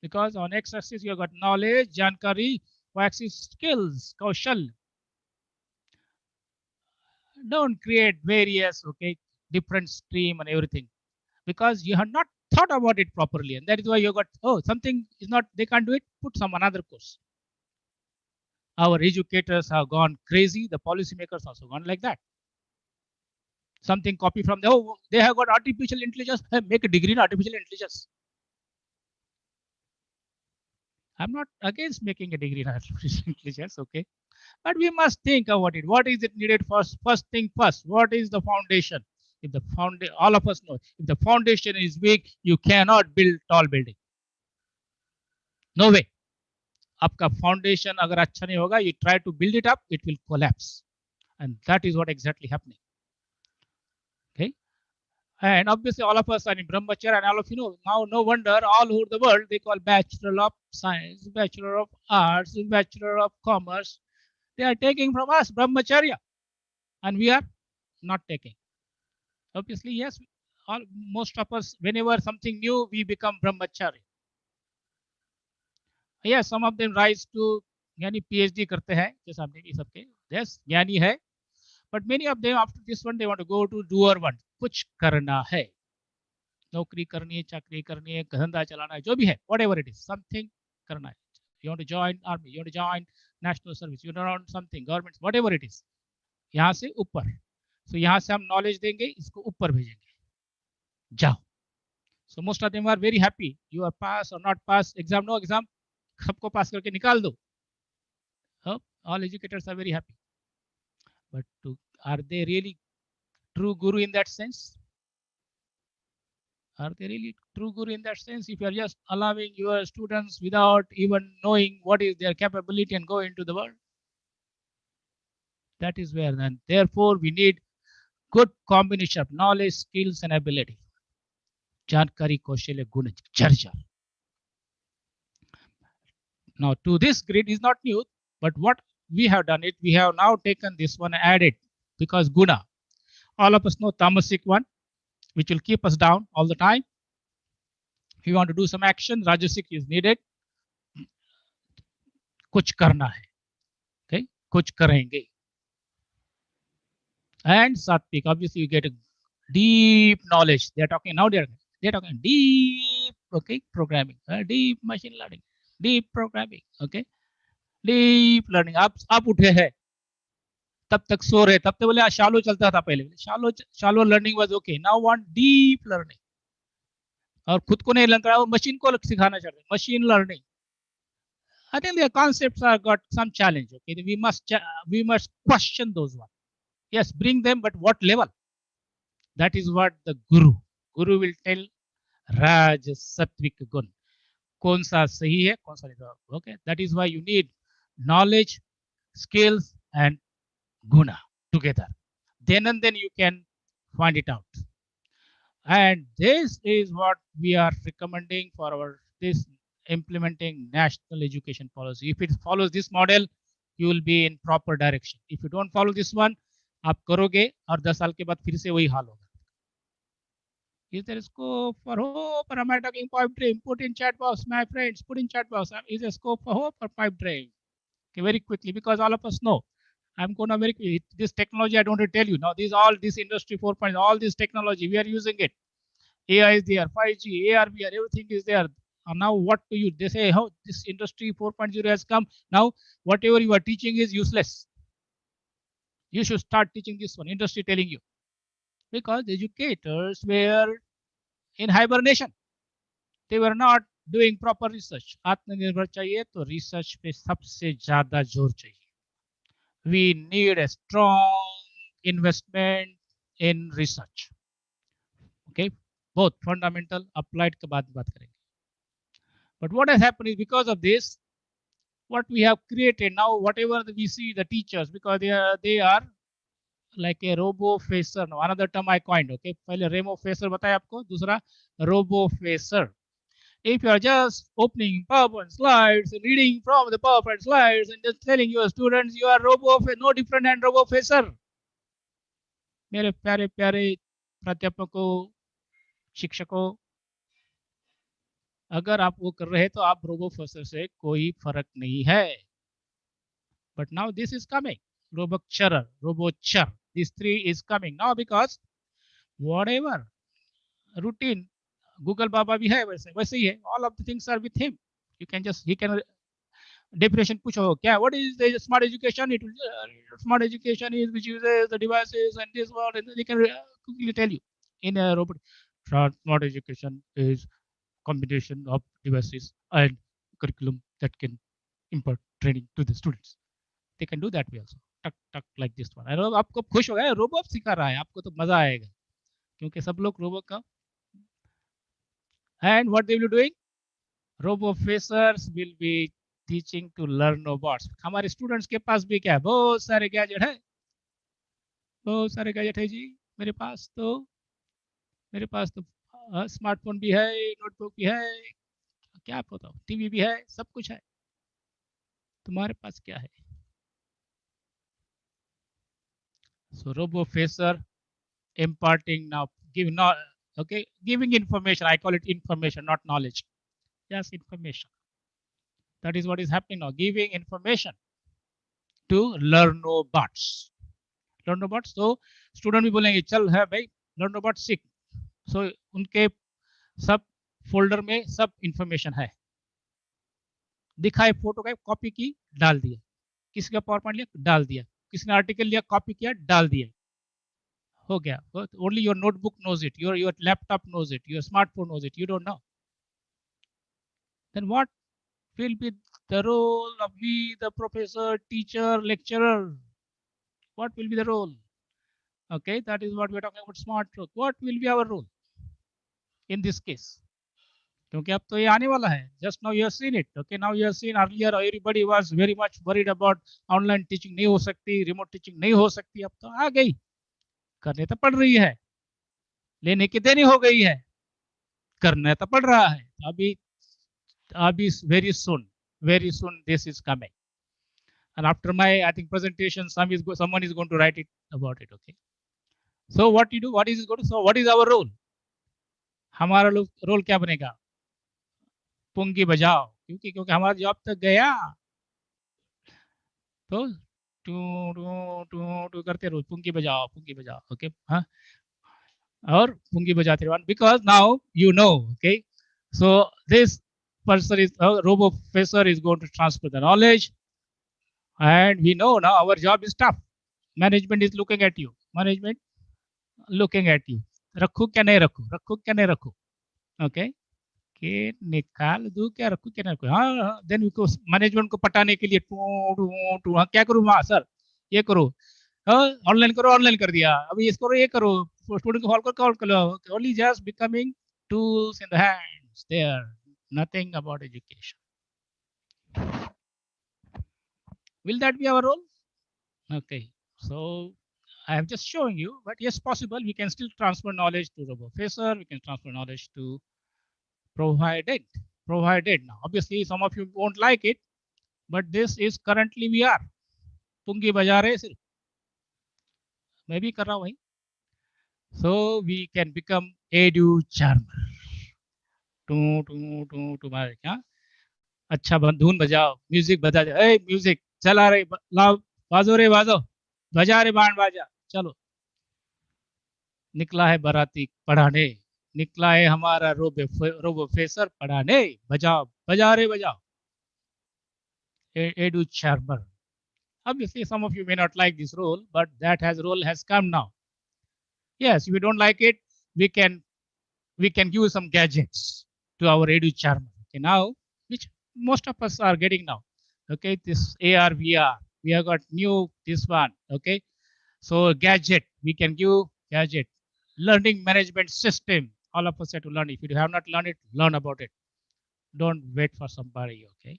Because on x-axis you have got knowledge, jankari, y-axis skills, kaushal. Don't create various different stream and everything, because you have not thought about it properly, and that is why you got, oh, something is not, they can't do it, put some another course. Our educators have gone crazy, the policymakers also gone like that. Something copy from the, oh, they have got artificial intelligence, hey, make a degree in artificial intelligence. I'm not against making a degree in artificial intelligence, okay, but we must think about it. What is it needed first? First thing first, what is the foundation? If the foundation, all of us know, if the foundation is weak, you cannot build tall building. No way. आपका foundation अगर अच्छा नहीं होगा, you try to build it up, it will collapse, and that is what exactly happening. Okay, and obviously all of us are in Brahmacharya, and all of you know now, no wonder all over the world they call Bachelor of Science, Bachelor of Arts, Bachelor of Commerce. They are taking from us Brahmacharya, and we are not taking. Obviously, yes, most of us, whenever something new, we become Brahmacharya. Yes, some of them rise to यानी PhD करते हैं, जैसे हमने भी सबके, yes, ज्ञानी है, but many of them after this one they want to go to doer one. कुछ करना है, नौकरी करनी है, चाकरी करनी है, धंधा चलाना है, जो भी है, whatever it is, something करना है. You want to join army, you want to join national service, you want something, government, whatever it is, यहाँ से ऊपर. So यहाँ से हम knowledge देंगे, इसको ऊपर भेजेंगे, जाओ. So most of them are very happy. You are pass or not pass, exam no exam, सबको पास करके निकाल दो. All educators are very happy. But are they really true guru in that sense? Are they really true guru in that sense? If you are just allowing your students without even knowing what is their capability and go into the world, that is where then. Therefore, we need good combination of knowledge, skills, and ability. Jankari, Kaushalya, Guna, Jarjar. Now, to this grid is not new, but what we have done it, we have now taken this one and added, because Guna, all of us know tamasic one, which will keep us down all the time. If you want to do some action, Rajasic is needed. कुछ करना है, okay, कुछ करेंगे. And Satvik, obviously you get a deep knowledge. They are talking now. They're talking deep, okay, programming, deep machine learning, deep programming, okay, deep learning. आप उठे हैं, तब तक सो रहे, तब तक बोले शालो चलता था पहले, shallow learning was okay, now want deep learning. और खुद को नहीं लग रहा, वो मशीन को सिखाना चाहते हैं, machine learning. I think the concepts are got some challenge. Okay, we must question those ones. Yes, bring them, but what level? That is what the guru will tell. Raj Satvik Gun. कौन सा सही है, कौन सा नहीं. Okay, that is why you need knowledge, skills, and guna together. Then and then you can find it out. And this is what we are recommending for our this implementing national education policy. If it follows this model, you will be in proper direction. If you don't follow this one, आप करोगे और 10 साल के बाद फिर से वही हाल होगा. Is there scope for hope or am I talking pipe dream? Put in chat box, my friends. Put in chat box. Is there scope for hope or pipe dream? Okay, very quickly, because all of us know. I'm going to very quickly. This technology I don't want to tell you now. This industry 4.0, all this technology we are using it. AI is there, 5G, AR, VR, everything is there. And now what do you? They say, how this industry 4.0 has come. Now whatever you are teaching is useless. You should start teaching this one. Industry telling you. Because educators were in hibernation. They were not doing proper research. आत्मनिर्भर चाहिए तो research पे सबसे ज़्यादा जोर चाहिए. We need a strong investment in research. Okay, both fundamental, applied के बाद बात करेंगे. But what has happened is because of this, what we have created now, whatever we see the teachers, because they are like a robo facer. No, another term I coined. Okay, पहले remo facer बताया आपको, दूसरा robo facer. If you are just opening PowerPoint slides and reading from the PowerPoint slides and just telling your students you are no different than RoboFacer. मेरे प्यारे प्यारे प्राध्यापकों, शिक्षकों, अगर आप वो कर रहे हैं तो आप RoboFacer से कोई फर्क नहीं है. But now this is coming. RoboChurer, RoboChur. These three is coming now because whatever routine Google Baba भी है वैसे ही है. All of the things are with him. You can just he can definition पूछो क्या what is the smart education? It will smart education is which uses the devices and this one and they can quickly tell you in a robot. Smart education is combination of devices and curriculum that can impart training to the students. They can do that way also. टक टक like this one. और आपको खुश हो गया robo सिखा रहा है आपको तो मजा आएगा क्योंकि सब लोग रोबो का and what they will be doing RoboFacers will be teaching to learn robots. हमारे स्टूडेंट्स के पास भी क्या है बहुत सारे गैजेट है जी मेरे पास तो स्मार्टफोन भी है नोटबुक भी है क्या आप बताओ टीवी भी है सब कुछ है तुम्हारे पास क्या है so RoboFacer imparting now giving information I call it information not knowledge yes information that is what is happening now giving information to LearnoBots तो स्टूडेंट भी बोलेंगे चल है भाई LearnoBots सीख सो उनके सब फोल्डर में सब इंफॉर्मेशन है दिखाए फोटो का कॉपी की डाल दिया किसी का पावर पॉइंट लिया डाल दिया किसी ने आर्टिकल लिया कॉपी किया डाल दिया हो गया only your notebook knows it your laptop knows it your smartphone knows it you don't know then what will be the role of we the professor teacher lecturer what will be the role okay that is what we are talking about smart truth what will be our role in this case क्योंकि अब तो ये आने वाला है just now you have seen it okay now you have seen earlier everybody was very much worried about online teaching नहीं हो सकती रिमोट टीचिंग नहीं हो सकती अब तो आ गई करने तो पड़ रही है लेने की देनी हो गई है करना तो पड़ रहा है अभी very soon this is coming and after my I think presentation someone is going to write it about it okay so what you do what is going to so what is our role हमारा role क्या बनेगा पुंगी बजाओ क्योंकि हमारा job तक गया तो to to to to करते रहो पुंगी बजाओ ओके हाँ और पुंगी बजाते रहो because now you know okay so this person is RoboFacer is going to transfer the knowledge and we know now our job is tough management is looking at you रखूं क्या नहीं रखूं ओके के निकाल दूं क्या रखूं क्या नहीं रखूं हाँ देन मैनेजमेंट को पटाने के लिए टू हाँ क्या करूं हाँ सर ये करो ऑनलाइन कर दिया अभी इसको ये करो स्टूडेंट को कॉल कर लो only just becoming tools in the hands there nothing about education. Will that be our role? Okay, so I am just showing you, but yes, possible. We can still transfer knowledge to RoboFacer. We can transfer knowledge to provided. Now, obviously, some of you won't like it, but this is currently we are. Pungi bajare sir. Maybe कर रहा हूँ वही. So we can become edu charmer. टू मारे क्या अच्छा धुन बजाओ म्यूजिक बजा ए म्यूजिक चला रहे लाओ बाजो रे बाजो बजा रे बैंड बाजा चलो निकला है बाराती पढ़ाने निकला है हमारा RoboFacer पढ़ाने बजा रे बजाओ edu charmer obviously some of you may not like this role but that role has come now yes if you don't like it we can give some gadgets to our edu charmer okay now which most of us are getting now okay this AR VR we have got new this one okay so gadget we can give gadget learning management system all of us have to learn if you have not learned it learn about it don't wait for somebody okay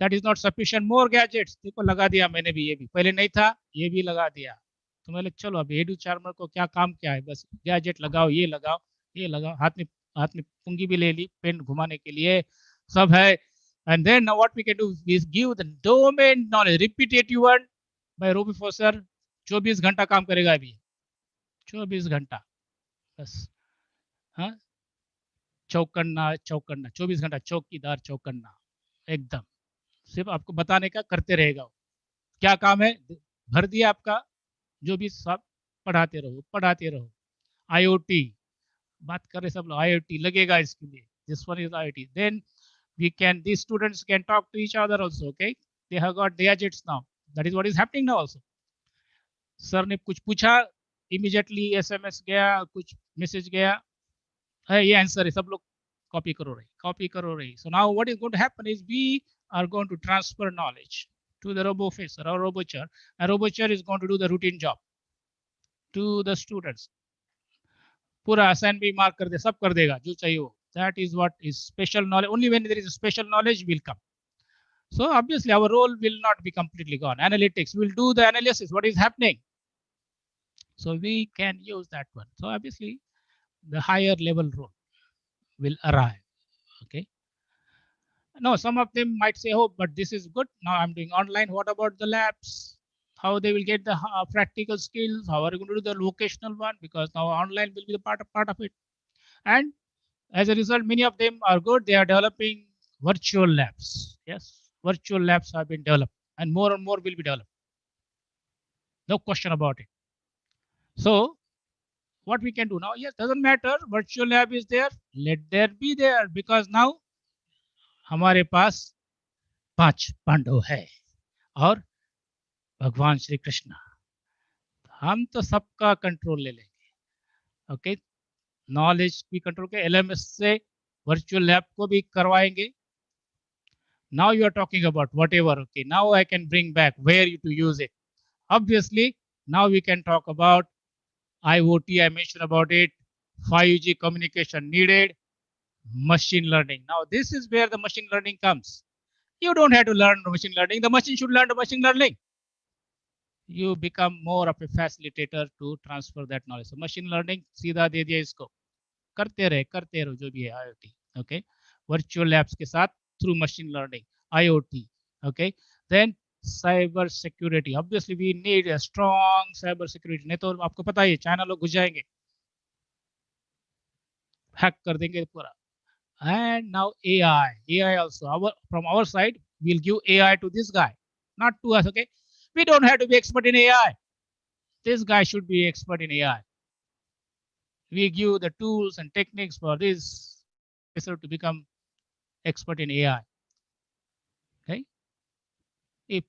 that is not sufficient more gadgets देखो लगा दिया मैंने भी ये भी पहले नहीं था ये भी लगा दिया तो मैंने चलो अब edu charmer को क्या काम क्या है बस गैजेट लगाओ ये लगाओ हाथ में हाथ में पुंगी भी ले ली, पेन घुमाने के लिए सब है. And then now what we can do is give the domain knowledge, repetitive one by Ruby Foster. 24 घंटा काम करेगा अभी, 24 घंटा बस. हाँ, चौकन्ना चौकन्ना 24 घंटा, चौकीदार चौकन्ना, एकदम सिर्फ आपको बताने का, करते रहेगा. क्या काम है, भर दिया आपका, जो भी सब पढ़ाते रहो पढ़ाते रहो. IoT बात कर रहे सब लोग, IoT लगेगा इसके लिए. This one is IoT. Then we can, these students can talk to each other also. Okay, they have got gadgets now. That is what is happening now also. Sir ने कुछ पूछा, इमीडिएटली SMS गया, कुछ message गया, है ये answer है, सब लोग कॉपी करो रही, कॉपी करो रही. So now what is going to happen is we are going to transfer knowledge to the RoboFacer or RoboChair, and RoboChair is going to do the routine job to the students. पूरा assign भी mark कर दे, सब कर देगा जो चाहिए वो. That is what is special knowledge. Only when there is a special knowledge will come. So obviously our role will not be completely gone. Analytics will do the analysis, what is happening. So we can use that one. So obviously the higher level role will arrive. Okay. No, some of them might say, oh, but this is good. Now I'm doing online. What about the labs? How they will get the practical skills? How are you going to do the vocational one? Because now online will be the part of it. And as a result, many of them are good. They are developing virtual labs. Yes, virtual labs have been developed, and more will be developed. No question about it. So what we can do now, yes, doesn't matter. Virtual lab is there. Let there be there, because now हमारे पास 5 पांडव है और भगवान श्री कृष्ण. हम तो सबका control ले लेंगे. Okay, knowledge भी कंट्रोल के, LMS से वर्चुअल लैब को भी करवाएंगे. Now you are talking about whatever. Okay, now I can bring back where you to use it. Obviously, now we can talk about IoT. I mentioned about it. 5G communication needed. Machine learning. Now this is where the machine learning comes. You don't have to learn machine learning. The machine should learn the machine learning. You become more of a facilitator to transfer that knowledge. So machine learning सीधा दे दिया इसको, करते रहो जो भी है IoT. Okay, virtual labs के साथ through machine learning, IoT. Okay, then cyber security. Obviously we need a strong cyber security. नहीं तो आपको पता ही, चाइना लोग घुस जाएंगे, हैक कर देंगे पूरा. And now AI also, from our side we'll give AI to this guy, not to us. Okay, we don't have to be expert in AI. This guy should be expert in AI. We give the tools and techniques for this professor to become expert in AI. Okay, if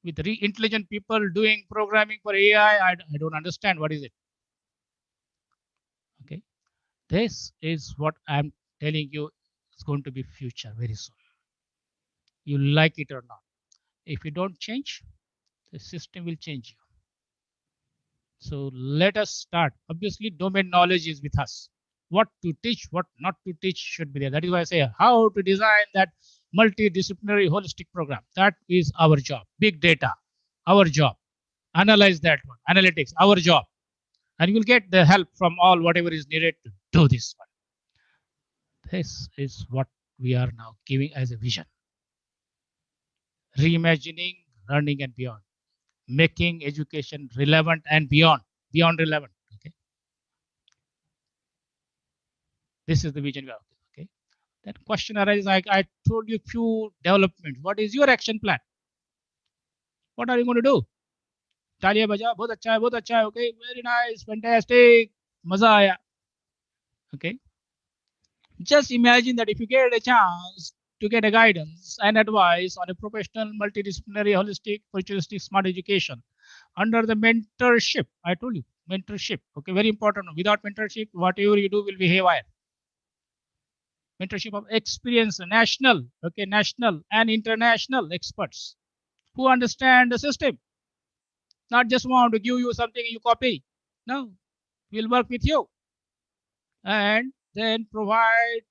with intelligent people doing programming for AI, I don't understand what is it. Okay, this is what I'm telling you is going to be future very soon. You like it or not. If you don't change, the system will change you. So let us start. Obviously, domain knowledge is with us. What to teach, what not to teach should be there. That is why I say how to design that multidisciplinary holistic program. That is our job. Big data, our job. Analyze that one. Analytics, our job. And you will get the help from all whatever is needed to do this one. This is what we are now giving as a vision. Reimagining learning and beyond. Making education relevant and beyond relevant. Okay, this is the vision we have. Okay, that question arises. I told you few developments. What is your action plan? What are you going to do? तालियां बजा, बहुत अच्छा है, बहुत अच्छा है. Okay, very nice, fantastic, मजा आया. Okay, just imagine that if you get a chance to get a guidance and advice on a professional, multidisciplinary, holistic, futuristic, smart education under the mentorship. I told you, mentorship. Okay, very important. Without mentorship, whatever you do will be haywire. Mentorship of experienced national, okay, national and international experts who understand the system, not just want to give you something you copy. No, we'll work with you and then provide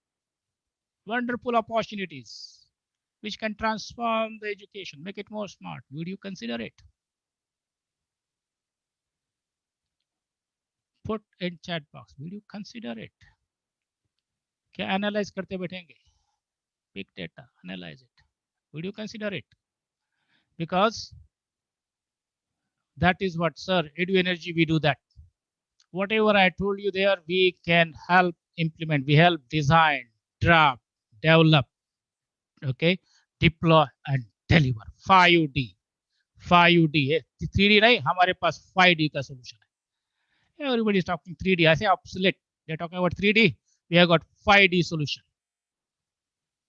wonderful opportunities which can transform the education, make it more smart. Would you consider it? Put in chat box. Will you consider it? क्या analyse करते बैठेंगे? Big data, analyze it. Would you consider it? Because that is what, sir, Edu Energy, we do that. Whatever I told you there, we can help implement, we help design, draft, develop, okay, deploy and deliver. 5D. 5D. 3D नहीं, हमारे पास 5D का solution है. Everybody is talking 3D. I say obsolete. They're talking about 3D. We have got 5D solution.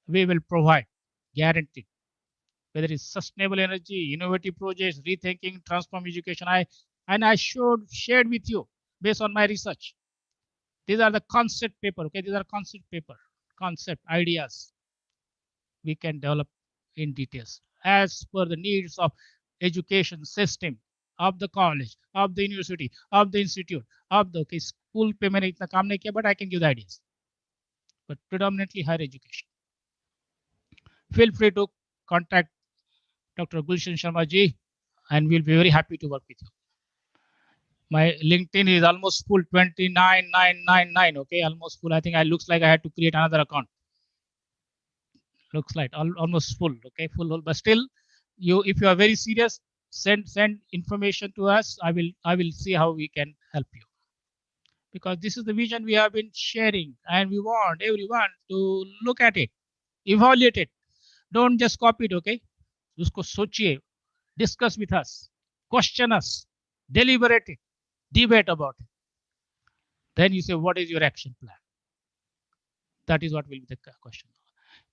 We will provide, guaranteed. Whether it's sustainable energy, innovative projects, rethinking, transform education. I shared with you based on my research. These are the concept paper. Okay, these are concept paper, concept ideas we can develop in details as per the needs of education system of the college, of the university, of the institute, of the school पे मैंने इतना काम नहीं किया, but I can give the ideas. But predominantly higher education. Feel free to contact Dr. Gulshan Sharma ji, and we'll be very happy to work with you. My LinkedIn is almost full, 29,999. Okay, almost full. I think I looks like I had to create another account. Looks like almost full. Okay, full. But still, if you are very serious, send information to us. I will see how we can help you. Because this is the vision we have been sharing, and we want everyone to look at it, evaluate it. Don't just copy it. Okay, उसको सोचिए, discuss with us, question us, deliberate it, debate about it. Then you say, what is your action plan? That is what will be the question.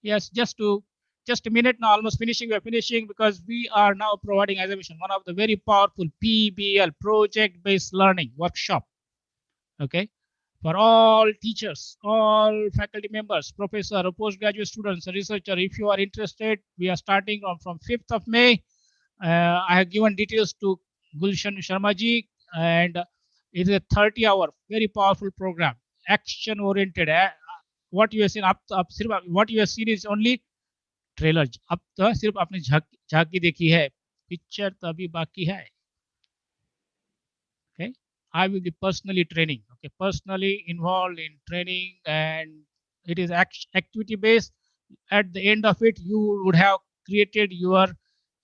Yes, just a minute now, almost finishing. We are finishing because we are now providing, as I mentioned, one of the very powerful PBL, project-based learning workshop. Okay, for all teachers, all faculty members, professor, or postgraduate students, researcher. If you are interested, we are starting from 5th of May. I have given details to Gulshan Sharma ji, and it is a 30-hour, very powerful program, action-oriented. What you have seen what you have seen is only trailer. अब तो सिर्फ आपने झांकी देखी है, picture तो अभी बाकी है. Okay, I will be personally training. Okay, personally involved in training, and it is activity based. At the end of it, you would have created your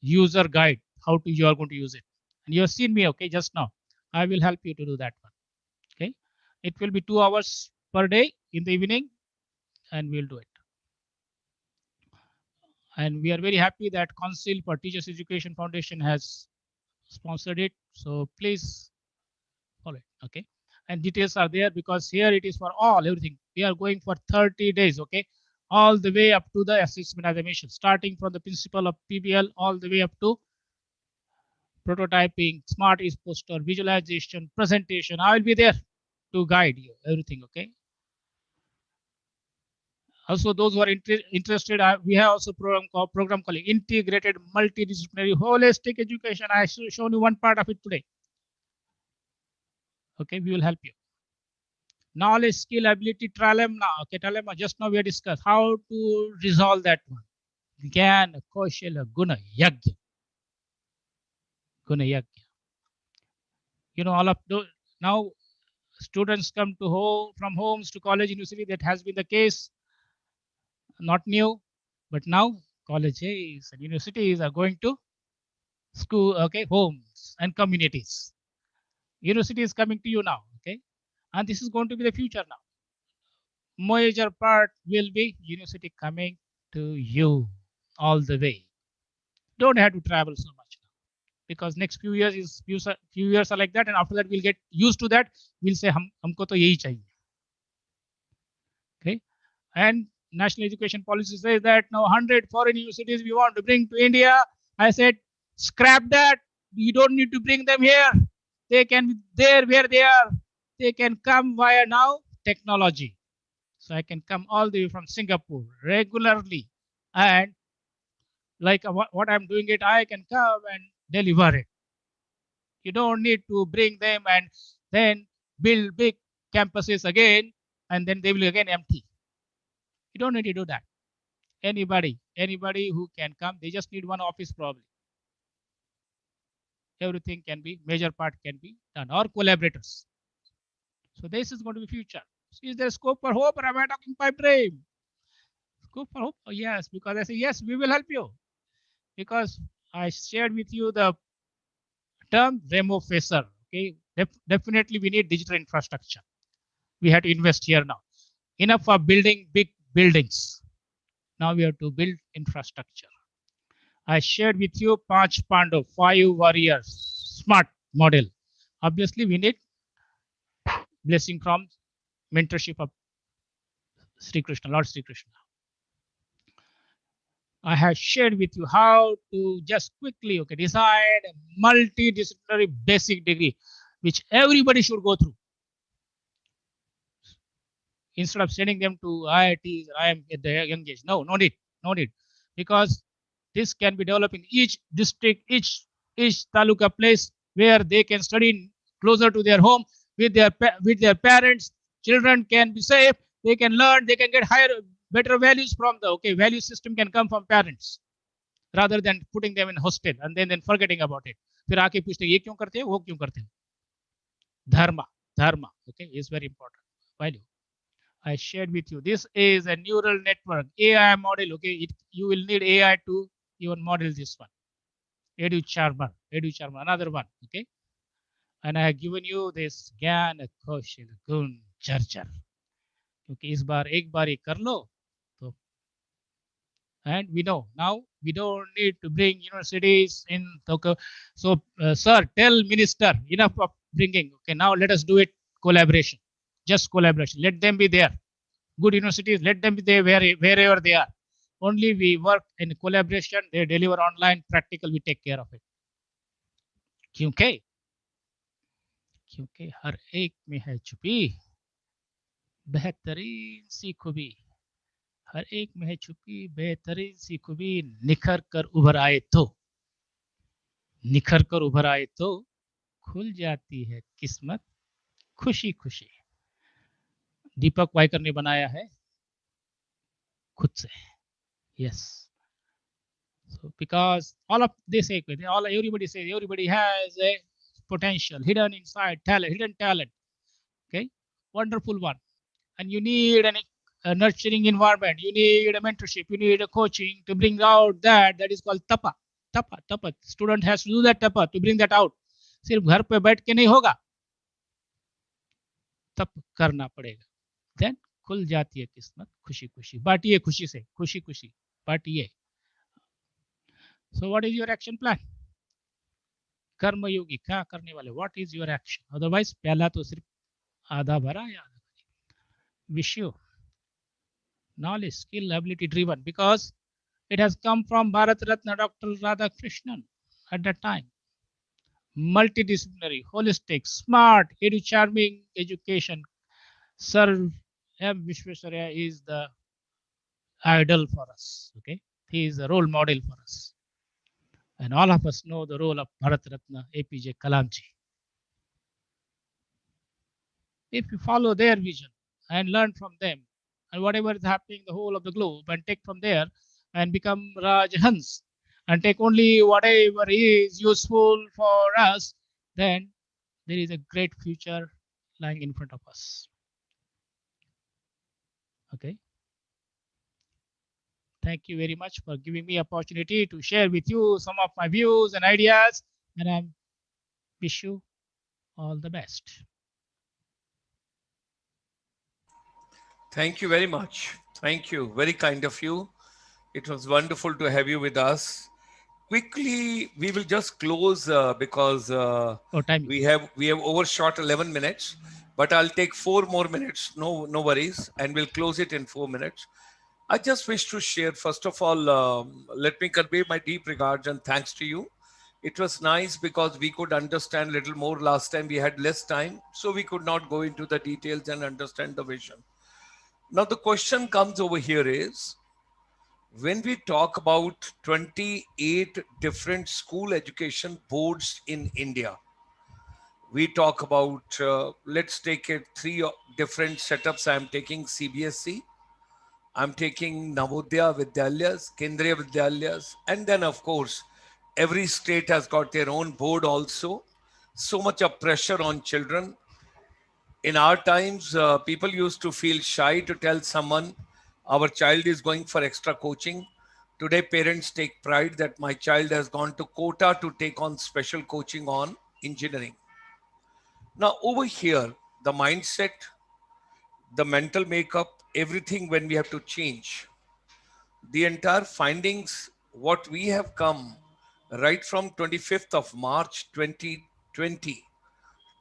user guide, how to you are going to use it, and you have seen me. Okay, just now I will help you to do that one. Okay, it will be 2 hours per day in the evening, and we'll do it. And we are very happy that Council for Teachers Education Foundation has sponsored it. So please follow it. Okay, and details are there because here it is for all, everything. We are going for 30 days. Okay, all the way up to the assessment, as I mentioned, starting from the principle of PBL all the way up to prototyping, smart is poster, visualization, presentation. I will be there to guide you, everything. Okay, also those who are interested, we have also program called integrated multidisciplinary holistic education. I shown you one part of it today. Okay, we will help you. Knowledge, skill, ability, trilemma. Okay, trilemma, just now we have discussed how to resolve that one. Gyan, Kaushalya, Guna, Yagya. Guna, Yagya. You know, all of those. Now students come to home, from homes to college, university. That has been the case. Not new, but now colleges and universities are going to school, okay, homes and communities. University is coming to you now, okay, and this is going to be the future now. Major part will be university coming to you all the way. Don't have to travel so much now, because next few years are like that, and after that we'll get used to that. We'll say humko to yahi chahiye. Okay, and national education policy says that now 100 foreign universities we want to bring to India. I said, scrap that. You don't need to bring them here. They can be there where they are. They can come via now technology. So I can come all the way from Singapore regularly, and like what I'm doing it, I can come and deliver it. You don't need to bring them and then build big campuses again, and then they will again empty. You don't need to do that. Anybody who can come, they just need one office probably. Everything can be, major part can be done, or collaborators. So this is going to be future. Is there scope for hope, or am I talking pipe dream? Scope for hope? Oh, yes, because I say, yes, we will help you. Because I shared with you the term Remo Facer. Okay, definitely we need digital infrastructure. We have to invest here now. Enough for building big buildings. Now we have to build infrastructure. I shared with you Panch Pandav, 5 warriors, smart model. Obviously, we need blessing from mentorship of Sri Krishna, Lord Sri Krishna. I have shared with you how to just quickly decide a multidisciplinary basic degree, which everybody should go through. Instead of sending them to IITs, I am at the young age. No, no need, no need, because this can be developed in each district, each taluka place where they can study closer to their home with their parents. Children can be safe. They can learn. They can get higher, better values from the value system can come from parents rather than putting them in hostel and then forgetting about it. फिर आके पूछते ये क्यों करते हैं वो क्यों करते हैं. Dharma is very important value. I shared with you. This is a neural network AI model. You will need AI to even model this one. Edu Charmer, another one. Okay, and I have given you this Gyan Kaushal Gun Charger. क्योंकि इस बार एक बार ये कर लो तो, and we know now we don't need to bring universities in. So, sir, tell minister enough of bringing. Okay, now let us do it collaboration, just collaboration. Let them be there. Good universities, let them be there wherever they are. Only we work in collaboration. They deliver online, practical. We take care of it. क्योंकि हर एक में है छुपी बेहतरीन सी खूबी. हर एक में है छुपी बेहतरीन सी खूबी. निखर कर उभर आए तो खुल जाती है किस्मत खुशी खुशी. दीपक वाइकर ने बनाया है खुद से. Yes. So because all of they say, everybody says everybody has a potential, hidden inside, hidden talent. Okay, wonderful one. And you need a nurturing environment. You need a mentorship. You need a coaching to bring out that is called tapa. Tapa. Student has to do that tapa to bring that out. सिर्फ घर पे बैठ के नहीं होगा, तप करना पड़ेगा. Then खुल जाती है किस्मत खुशी खुशी. बांटिए खुशी से, खुशी खुशी बांटिए. So what is your action plan? कर्म योगी क्या करने वाले? What is your action? Otherwise प्याला तो सिर्फ आधा भरा है. Wish you knowledge, skill, ability driven, because it has come from Bharat Ratna Dr. Radhakrishnan at that time. Multidisciplinary, holistic, smart, charming education. Sir M. Vishwesvaraya is the idol for us. Okay, he is a role model for us. And all of us know the role of Bharat Ratna APJ Kalamji. If you follow their vision and learn from them, and whatever is happening the whole of the globe, and take from there and become Rajhans and take only whatever is useful for us, then there is a great future lying in front of us. Okay. Thank you very much for giving me opportunity to share with you some of my views and ideas, and I wish you all the best. Thank you very much. Thank you. Very kind of you. It was wonderful to have you with us. Quickly, we will just close because we have overshot 11 minutes, but I'll take 4 more minutes. No worries, and we'll close it in 4 minutes. I just wish to share, first of all, let me convey my deep regards and thanks to you. It was nice because we could understand a little more last time. We had less time, so we could not go into the details and understand the vision. Now, the question comes over here is, when we talk about 28 different school education boards in India, we talk about, let's take it 3 different setups. I'm taking CBSE, I'm taking Navodaya Vidyalayas, Kendriya Vidyalayas, and then of course, every state has got their own board also. So much of pressure on children. In our times, people used to feel shy to tell someone our child is going for extra coaching. Today, parents take pride that my child has gone to Kota to take on special coaching on engineering. Now, over here, the mindset, the mental makeup, everything when we have to change. The entire findings, what we have come right from 25th of March 2020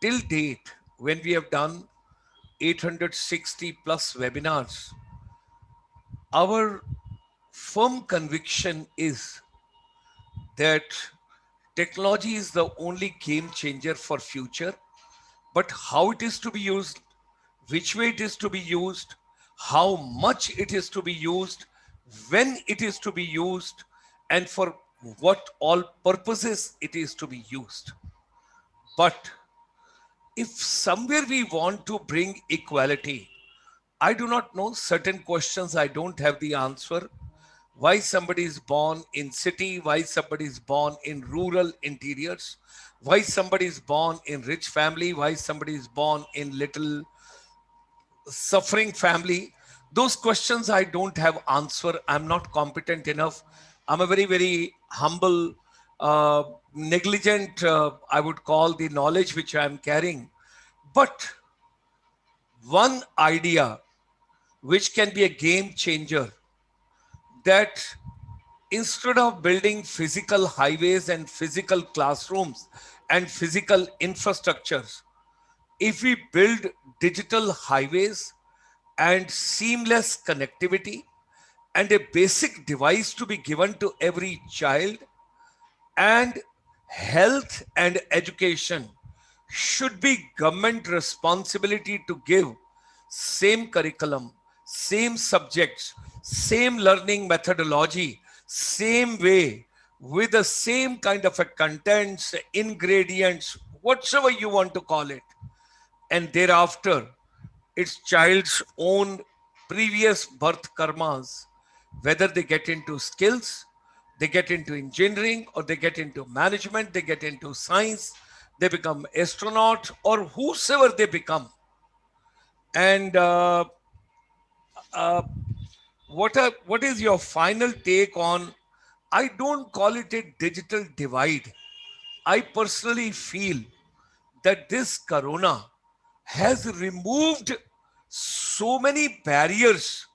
till date, when we have done 860 plus webinars, our firm conviction is that technology is the only game changer for future, but how it is to be used, which way it is to be used, how much it is to be used, when it is to be used, and for what all purposes it is to be used. But if somewhere we want to bring equality, I do not know certain questions, I don't have the answer. Why somebody is born in city, why somebody is born in rural interiors, why somebody is born in rich family, why somebody is born in little suffering family. Those questions I don't have answer. I'm not competent enough. I'm a very, very humble, negligent, I would call the knowledge which I'm carrying. But one idea which can be a game changer, that instead of building physical highways and physical classrooms and physical infrastructures, if we build digital highways and seamless connectivity and a basic device to be given to every child, and health and education should be government responsibility to give same curriculum, same subjects, same learning methodology, same way, with the same kind of a contents, ingredients, whatsoever you want to call it. And thereafter, its child's own previous birth karmas, whether they get into skills, they get into engineering, or they get into management, they get into science, they become astronaut, or whosoever they become. And uh, what is your final take on? I don't call it a digital divide. I personally feel that this corona has removed so many barriers.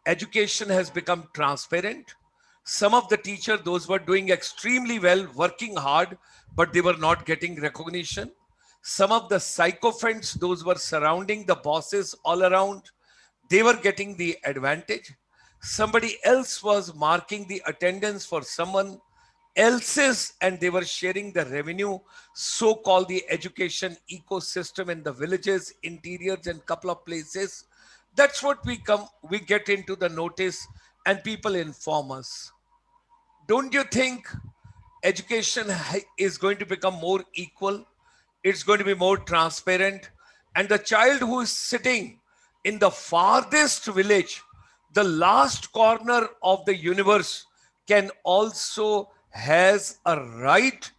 Education has become transparent. Some of the teachers, those were doing extremely well, working hard, but they were not getting recognition. Some of the sycophants, those were surrounding the bosses all around, they were getting the advantage. Somebody else was marking the attendance for someone else's, and they were sharing the revenue, so called the education ecosystem in the villages, interiors, and couple of places. That's what we get into the notice, and people inform us. Don't you think education is going to become more equal? It's going to be more transparent. And the child who is sitting in the farthest village, the last corner of the universe, can also has a right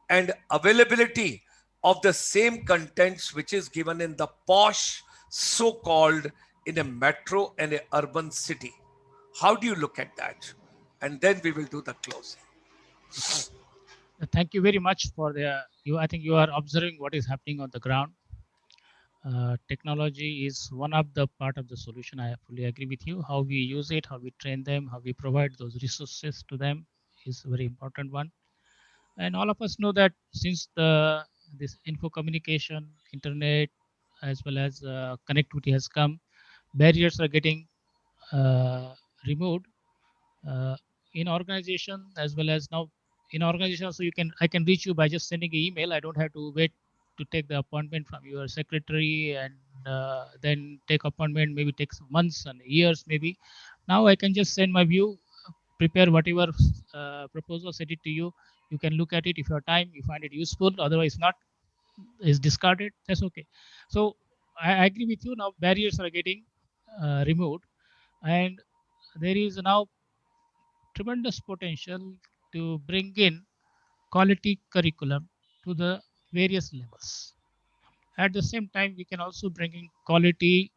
and availability of the same contents which is given in the posh, so-called, in a metro and a urban city. How do you look at that? And then we will do the closing. Thank you very much for the you. I think you are observing what is happening on the ground. Technology is one of the part of the solution. I fully agree with you. How we use it, how we train them, how we provide those resources to them is a very important one. And all of us know that since the this info communication, internet, as well as connectivity has come, barriers are getting uh, removed uh, in organization as well as now in organization. So I can reach you by just sending an email. I don't have to wait to take the appointment from your secretary and then take appointment. Maybe takes months and years. Maybe now I can just send my view, prepare whatever proposal, send it to you. You can look at it if you have time. You find it useful. Otherwise, not is discarded. That's okay. So I agree with you. Now barriers are getting removed, and there is now tremendous potential to bring in quality curriculum to the various levels. At the same time, we can also bring in quality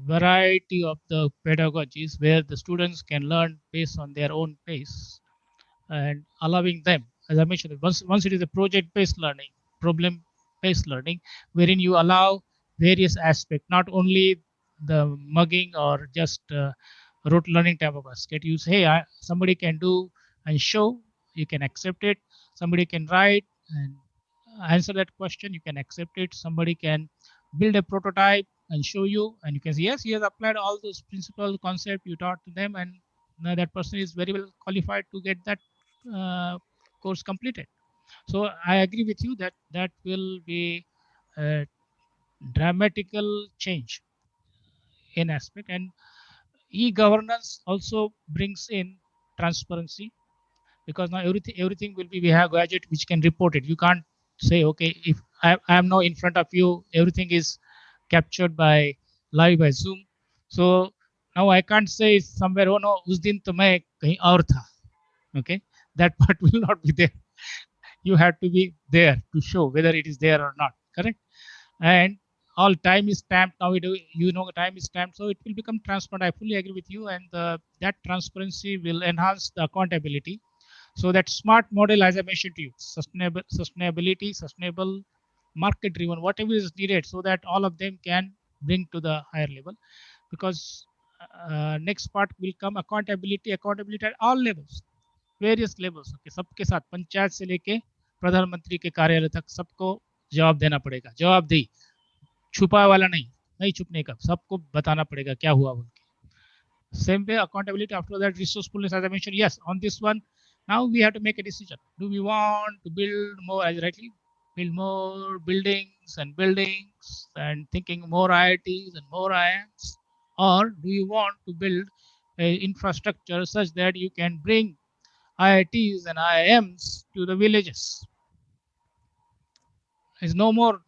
variety of the pedagogies where the students can learn based on their own pace and allowing them, as I mentioned, once it is a project-based learning, problem-based learning, wherein you allow various aspects, not only the mugging or just rote learning type of basket. You say, hey, somebody can do and show, you can accept it. Somebody can write and answer that question, you can accept it. Somebody can build a prototype and show you, and you can say, yes, he has applied all those principal concept you taught to them, and now that person is very well qualified to get that uh, course completed. So I agree with you that that will be a dramatical change in aspect. And e-governance also brings in transparency, because now everything will be, we have gadget which can report it. You can't say, okay, if I am now in front of you, everything is captured by live by Zoom. So now I can't say somewhere, oh no, उस दिन तो मैं कहीं और था. Okay, that part will not be there. You have to be there to show whether it is there or not. Correct. And all time is stamped now. Time is stamped, so it will become transparent. I fully agree with you, and that transparency will enhance the accountability. So that smart model, as I mentioned to you, sustainability, sustainable, market driven, whatever is needed, so that all of them can bring to the higher level. Because next part will come accountability at all levels, various levels के सबके साथ, पंचायत से लेके प्रधानमंत्री के कार्यालय तक सबको जवाब देना पड़ेगा. जवाबदेही, छुपा वाला नहीं, नहीं छुपने का, सबको बताना पड़ेगा क्या हुआ बोल के. Same way accountability after that, resourcefulness, as I mentioned. Yes, on this one, now we have to make a decision. Do we want to build more, as rightly, build more buildings and thinking more IITs and more IIMs, or do you want to build a infrastructure such that you can bring IITs and IIMs to the villages? Is no more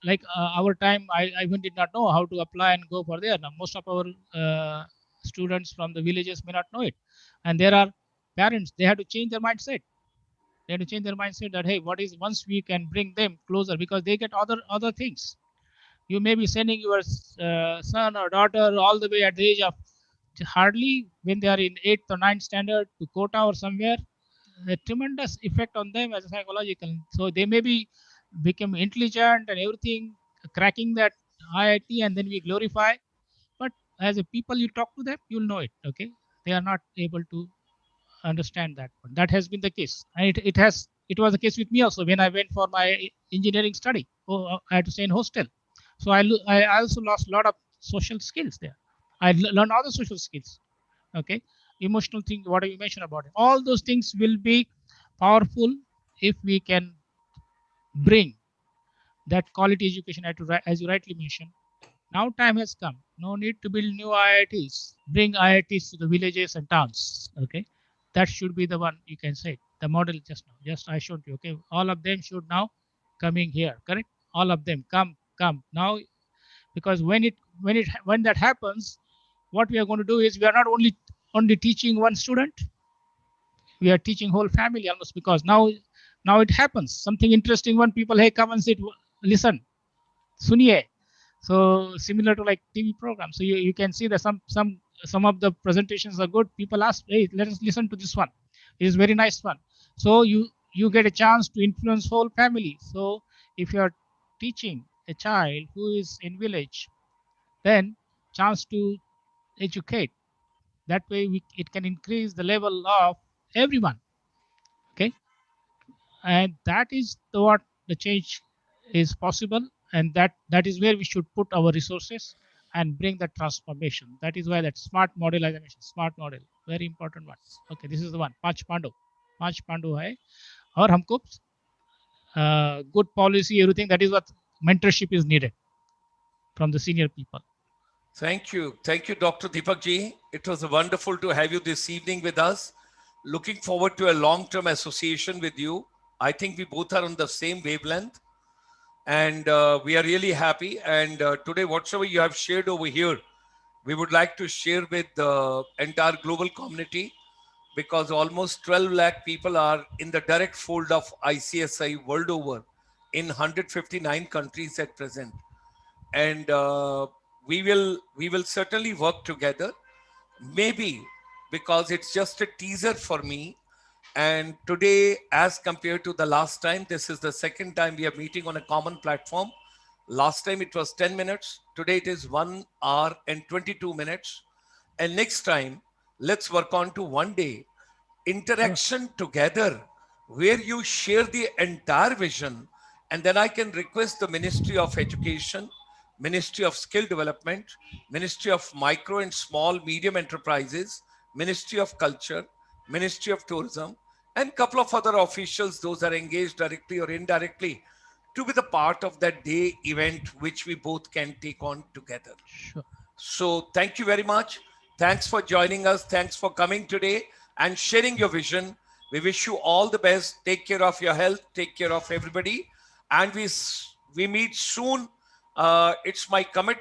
like our time. I even did not know how to apply and go for there. Now most of our students from the villages may not know it, and there are parents. They have to change their mindset. They have to change their mindset that, hey, what is, once we can bring them closer, because they get other things. You may be sending your son or daughter all the way at the age of hardly when they are in 8th or 9th standard to Kota or somewhere, a tremendous effect on them as a psychological. So they may be become intelligent and everything, cracking that IIT, and then we glorify. But as a people, you talk to them, you'll know it. Okay, they are not able to understand that. But that has been the case, and it was the case with me also when I went for my engineering study. Oh, I had to stay in hostel, so I also lost a lot of social skills there. I learned all the social skills. Okay, emotional thing, what you mentioned about it, all those things will be powerful if we can bring that quality education as you rightly mentioned. Now time has come, no need to build new IITs, bring IITs to the villages and towns. Okay, that should be the one, you can say the model. Just I showed you. Okay, all of them should now coming here. Correct, all of them come now. Because when that happens, what we are going to do is, we are not only teaching one student, we are teaching whole family almost. Because now it happens something interesting when people, hey, come and sit, listen, suniye. So similar to like TV program, so you can see that some of the presentations are good. People ask, hey, let us listen to this one, it is very nice one. So you get a chance to influence whole family. So if you are teaching a child who is in village, then chance to educate, that way it can increase the level of everyone. Okay, and that is what the change is possible, and that is where we should put our resources and bring that transformation. That is why that smart model, as I mentioned, smart model, very important one. Okay, this is the one, पांच पांडु है. और हमको good policy, everything, that is what mentorship is needed from the senior people. Thank you, Dr. Deepak ji. It was wonderful to have you this evening with us. Looking forward to a long-term association with you. I think we both are on the same wavelength, and we are really happy. And today, whatsoever you have shared over here, we would like to share with the entire global community, because almost 12 lakh people are in the direct fold of ICSI world over. in 159 countries at present, and we will certainly work together. Maybe because it's just a teaser for me. And today, as compared to the last time, this is the second time we are meeting on a common platform. Last time it was 10 minutes. Today it is 1 hour and 22 minutes. And next time, let's work on to one day Sure. interaction together where you share the entire vision. And then I can request the Ministry of Education, Ministry of Skill Development, Ministry of Micro and Small Medium Enterprises, Ministry of Culture, Ministry of Tourism, and couple of other officials, those are engaged directly or indirectly, to be the part of that day event which we both can take on together. Sure. So thank you very much. Thanks for joining us. Thanks for coming today and sharing your vision. We wish you all the best. Take care of your health. Take care of everybody. And we meet soon. It's my commitment